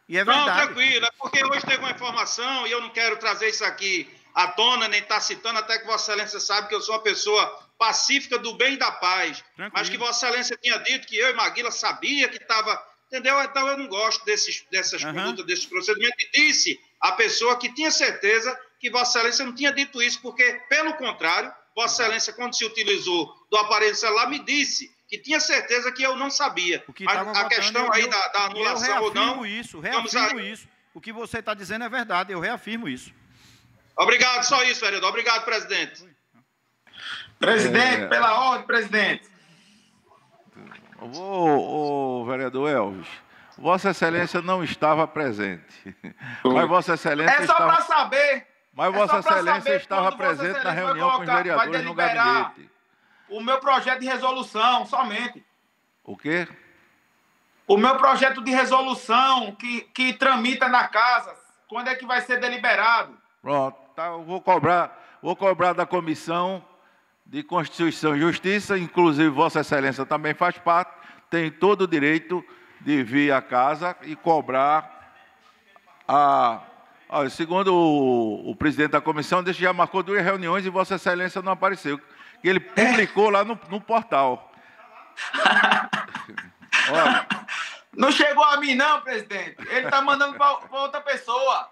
S7: E é verdade.
S6: Não, tranquilo, é porque hoje teve uma informação, e eu não quero trazer isso aqui à tona, nem estar citando, até que Vossa Excelência sabe que eu sou uma pessoa pacífica do bem e da paz. Tranquilo. Mas que Vossa Excelência tinha dito que eu e Maguila sabia que estava... Entendeu? Então eu não gosto dessas condutas, desses procedimentos. E disse a pessoa que tinha certeza que Vossa Excelência não tinha dito isso, porque, pelo contrário, Vossa Excelência, quando se utilizou do aparelho celular, me disse que tinha certeza que eu não sabia. Mas a questão aí da anulação ou não...
S7: reafirmo isso. O que você está dizendo é verdade, eu reafirmo isso.
S6: Obrigado, só isso, vereador. Obrigado, presidente.
S9: Presidente, pela ordem, presidente.
S1: O vereador Elvis, Vossa Excelência não estava presente. Mas Vossa Excelência
S9: é só para saber.
S1: Mas Vossa Excelência estava presente na reunião com os vereadores no gabinete.
S9: O meu projeto de resolução, somente.
S1: O quê?
S9: O meu projeto de resolução que tramita na casa. Quando é que vai ser deliberado?
S1: Pronto, tá, eu vou cobrar da Comissão de Constituição e Justiça, inclusive Vossa Excelência também faz parte, tem todo o direito de vir à casa e cobrar segundo o presidente da comissão, ele já marcou 2 reuniões e Vossa Excelência não apareceu. Que ele publicou lá no portal.
S9: Olha. Não chegou a mim, não, presidente. Ele está mandando para outra pessoa.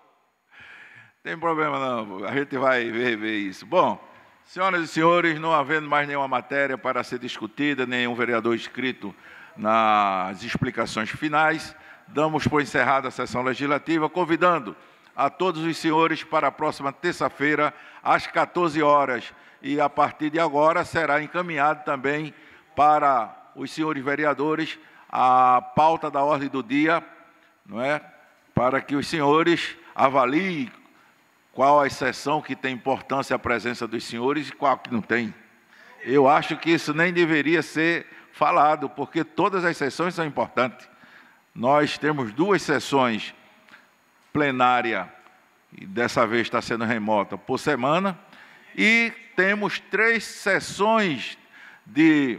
S1: Tem problema, não. A gente vai ver isso. Bom, senhoras e senhores, não havendo mais nenhuma matéria para ser discutida, nenhum vereador inscrito nas explicações finais, damos por encerrada a sessão legislativa, convidando a todos os senhores para a próxima terça-feira, às 14 horas. E, a partir de agora, será encaminhado também para os senhores vereadores a pauta da ordem do dia, não é? Para que os senhores avaliem qual a exceção que tem importância a presença dos senhores e qual que não tem. Eu acho que isso nem deveria ser falado, porque todas as sessões são importantes. Nós temos 2 sessões plenárias, e dessa vez está sendo remota, por semana, e temos 3 sessões de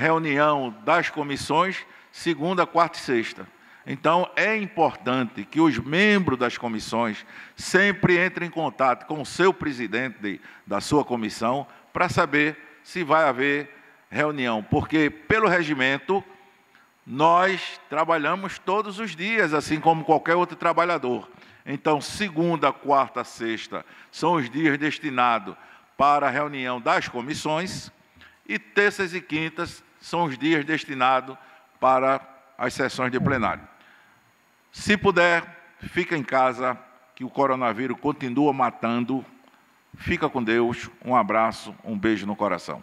S1: reunião das comissões, segunda, quarta e sexta. Então, é importante que os membros das comissões sempre entrem em contato com o seu presidente da sua comissão para saber se vai haver reunião, porque, pelo regimento, nós trabalhamos todos os dias, assim como qualquer outro trabalhador. Então, segunda, quarta, sexta são os dias destinados para a reunião das comissões e terças e quintas são os dias destinados para as sessões de plenário. Se puder, fica em casa, que o coronavírus continua matando. Fica com Deus, um abraço, um beijo no coração.